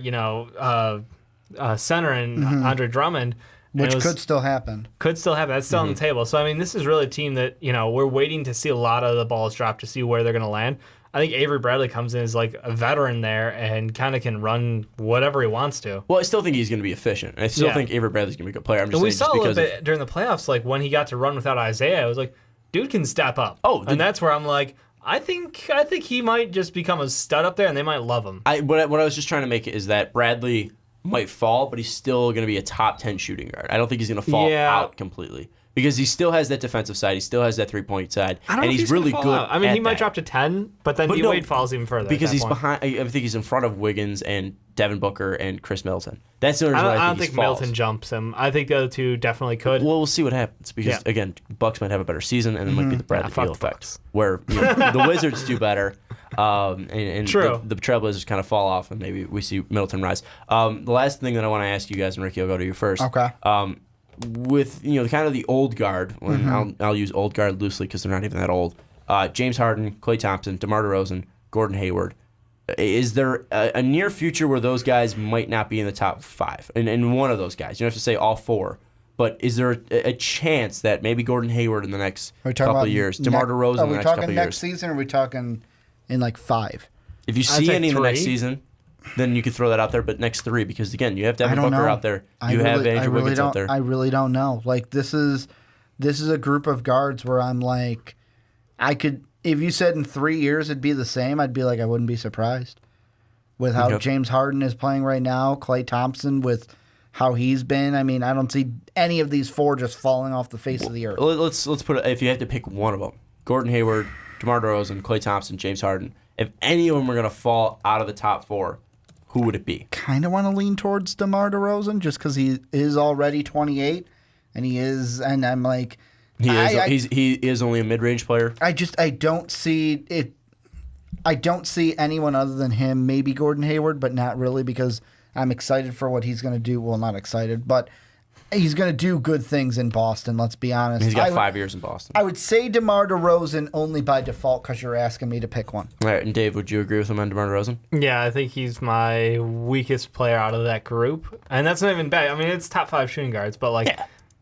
D: center and Andre Drummond.
C: Which could still happen.
D: Could still happen. That's still on the table. So, I mean, this is really a team that, we're waiting to see a lot of the balls drop to see where they're going to land. I think Avery Bradley comes in as like a veteran there and kind of can run whatever he wants to.
B: Well, I still think he's going to be efficient. I still think Avery Bradley's going to be a good player. I'm just saying,
D: we saw a little bit during the playoffs, like when he got to run without Isaiah, I was like, dude can step up. And that's where I'm like, I think he might just become a stud up there, and they might love him.
B: What I was just trying to make is that Bradley might fall, but he's still going to be a top 10 shooting guard. I don't think he's going to fall out completely. Because he still has that defensive side, he still has that 3-point side, and he's really good.
D: I mean, he might drop to 10, but then D-Wade falls even further.
B: Because he's behind. I think he's in front of Wiggins and Devin Booker and Chris Middleton. That's the only reason
D: I don't think Middleton jumps him. I think the other two definitely could.
B: Well, we'll see what happens because again, Bucks might have a better season, and it might be the Bradley Beal effect, where the Wizards do better, and
D: True.
B: The Trailblazers kind of fall off, and maybe we see Middleton rise. The last thing that I want to ask you guys, and Ricky, I'll go to you first.
C: Okay.
B: With kind of the old guard, I'll use old guard loosely because they're not even that old. James Harden, Klay Thompson, DeMar DeRozan, Gordon Hayward. Is there a near future where those guys might not be in the top 5? And one of those guys, you don't have to say all 4, but is there a chance that maybe Gordon Hayward in the next couple of years, DeMar DeRozan in the next couple of years?
C: Are we talking next season, or are we talking in like 5?
B: If you see any in the next season, then you could throw that out there, but next 3, because again, you have Devin Booker out there, you have Andrew Wiggins out there.
C: I really don't know. Like this is a group of guards where I'm like, I could, if you said in 3 years it'd be the same, I'd be like, I wouldn't be surprised with how James Harden is playing right now, Klay Thompson with how he's been. I mean, I don't see any of these 4 just falling off the face of the earth.
B: Let's put it, if you have to pick one of them, Gordon Hayward, DeMar DeRozan, Klay Thompson, James Harden. If any of them are going to fall out of the top 4, who would it be?
C: Kind of want to lean towards DeMar DeRozan just because he is already 28, and I'm like,
B: he is only a mid-range player.
C: I don't see it. I don't see anyone other than him. Maybe Gordon Hayward, but not really because I'm excited for what he's going to do. Well, not excited, but he's going to do good things in Boston. Let's be honest.
B: He's got 5 years in Boston.
C: I would say DeMar DeRozan only by default because you're asking me to pick one.
B: All right, and Dave, would you agree with him on DeMar DeRozan?
D: Yeah, I think he's my weakest player out of that group, and that's not even bad. I mean, it's top 5 shooting guards, but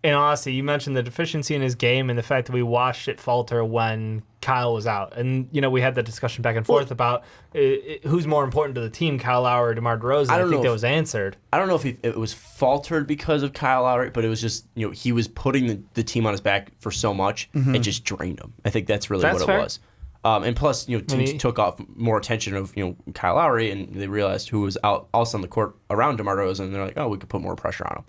D: in honesty, you mentioned the deficiency in his game and the fact that we watched it falter when Kyle was out. And, we had that discussion back and forth about who's more important to the team, Kyle Lowry or DeMar DeRozan. I think that was answered.
B: I don't know if it was faltered because of Kyle Lowry, but it was just, he was putting the team on his back for so much, it just drained him. I think that's really what it was. And plus, teams took off more attention of, Kyle Lowry, and they realized who was out also on the court around DeMar DeRozan, and they're like, oh, we could put more pressure on him.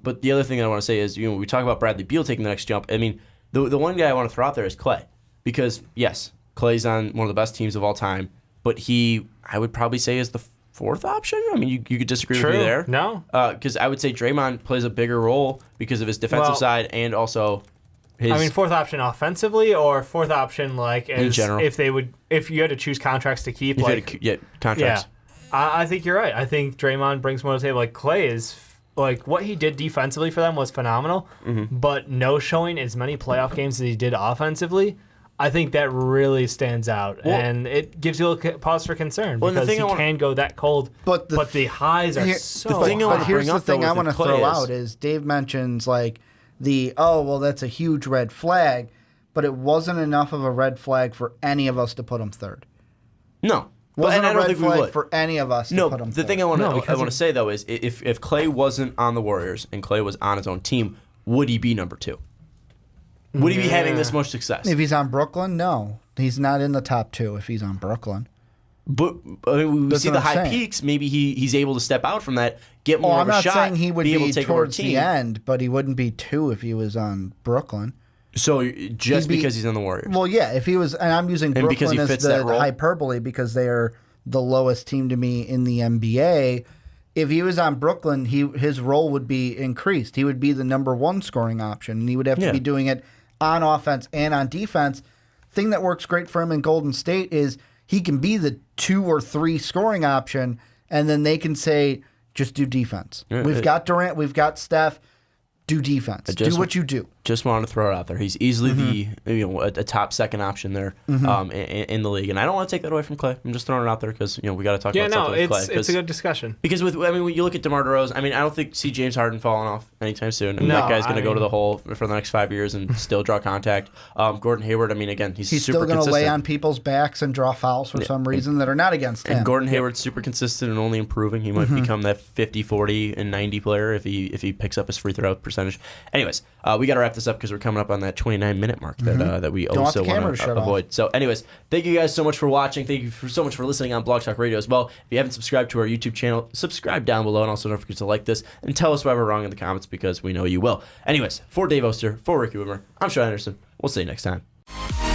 B: But the other thing I want to say is, we talk about Bradley Beal taking the next jump. I mean, the one guy I want to throw out there is Klay. Because, yes, Klay's on one of the best teams of all time, but I would probably say, is the 4th option. I mean, you could disagree with me there.
D: No.
B: Because I would say Draymond plays a bigger role because of his defensive side and also his...
D: 4th option offensively or 4th option,
B: in general.
D: If you had to choose contracts to keep,
B: contracts.
D: Yeah. I think you're right. I think Draymond brings more to the table. Like, Klay is... what he did defensively for them was phenomenal, but no showing as many playoff games as he did offensively, I think that really stands out, and it gives you a pause for concern because he can go that cold, but the highs are so high.
C: Here's the thing I want to throw out is Dave mentions that's a huge red flag, but it wasn't enough of a red flag for any of us to put him 3rd.
B: No.
C: Wasn't a red flag for any of us to put him 3rd.
B: The thing I want to say, though, is if Klay wasn't on the Warriors and Klay was on his own team, would he be number 2? Would he be having this much success?
C: If he's on Brooklyn, no. He's not in the top 2 if he's on Brooklyn.
B: But we see the high peaks. Maybe he's able to step out from that, get more of a shot.
C: I'm not saying he would be towards
B: the
C: end, but he wouldn't be 2 if he was on Brooklyn.
B: So because he's on the Warriors?
C: Well, yeah. If he was, and I'm using Brooklyn as the hyperbole because they are the lowest team to me in the NBA. If he was on Brooklyn, his role would be increased. He would be the number 1 scoring option, and he would have to be doing it on offense and on defense. Thing that works great for him in Golden State is he can be the 2 or 3 scoring option, and then they can say, just do defense. We've got Durant, we've got Steph, do defense. Do what you do.
B: Just wanted to throw it out there. He's easily a top second option there in the league, and I don't want to take that away from Clay. I'm just throwing it out there because we got to talk about something with Clay.
D: It's a good discussion.
B: Because when you look at DeMar DeRozan, I don't think see James Harden falling off anytime soon. That guy's going to go to the hole for the next 5 years and still draw contact. Gordon Hayward, again, he's super
C: still going to
B: consistent.
C: lay on people's backs and draw fouls for some reason that are not against him.
B: And Gordon Hayward's super consistent and only improving. He might become that 50, 40, and 90 player if he picks up his free throw percentage. Anyways, we got to wrap this up because we're coming up on that 29-minute mark that we also want to avoid. Off. So anyways, thank you guys so much for watching. Thank you so much for listening on Blog Talk Radio as well. If you haven't subscribed to our YouTube channel, subscribe down below, and also don't forget to like this and tell us why we're wrong in the comments because we know you will. Anyways, for Dave Oster, for Ricky Widmer, I'm Sean Anderson. We'll see you next time.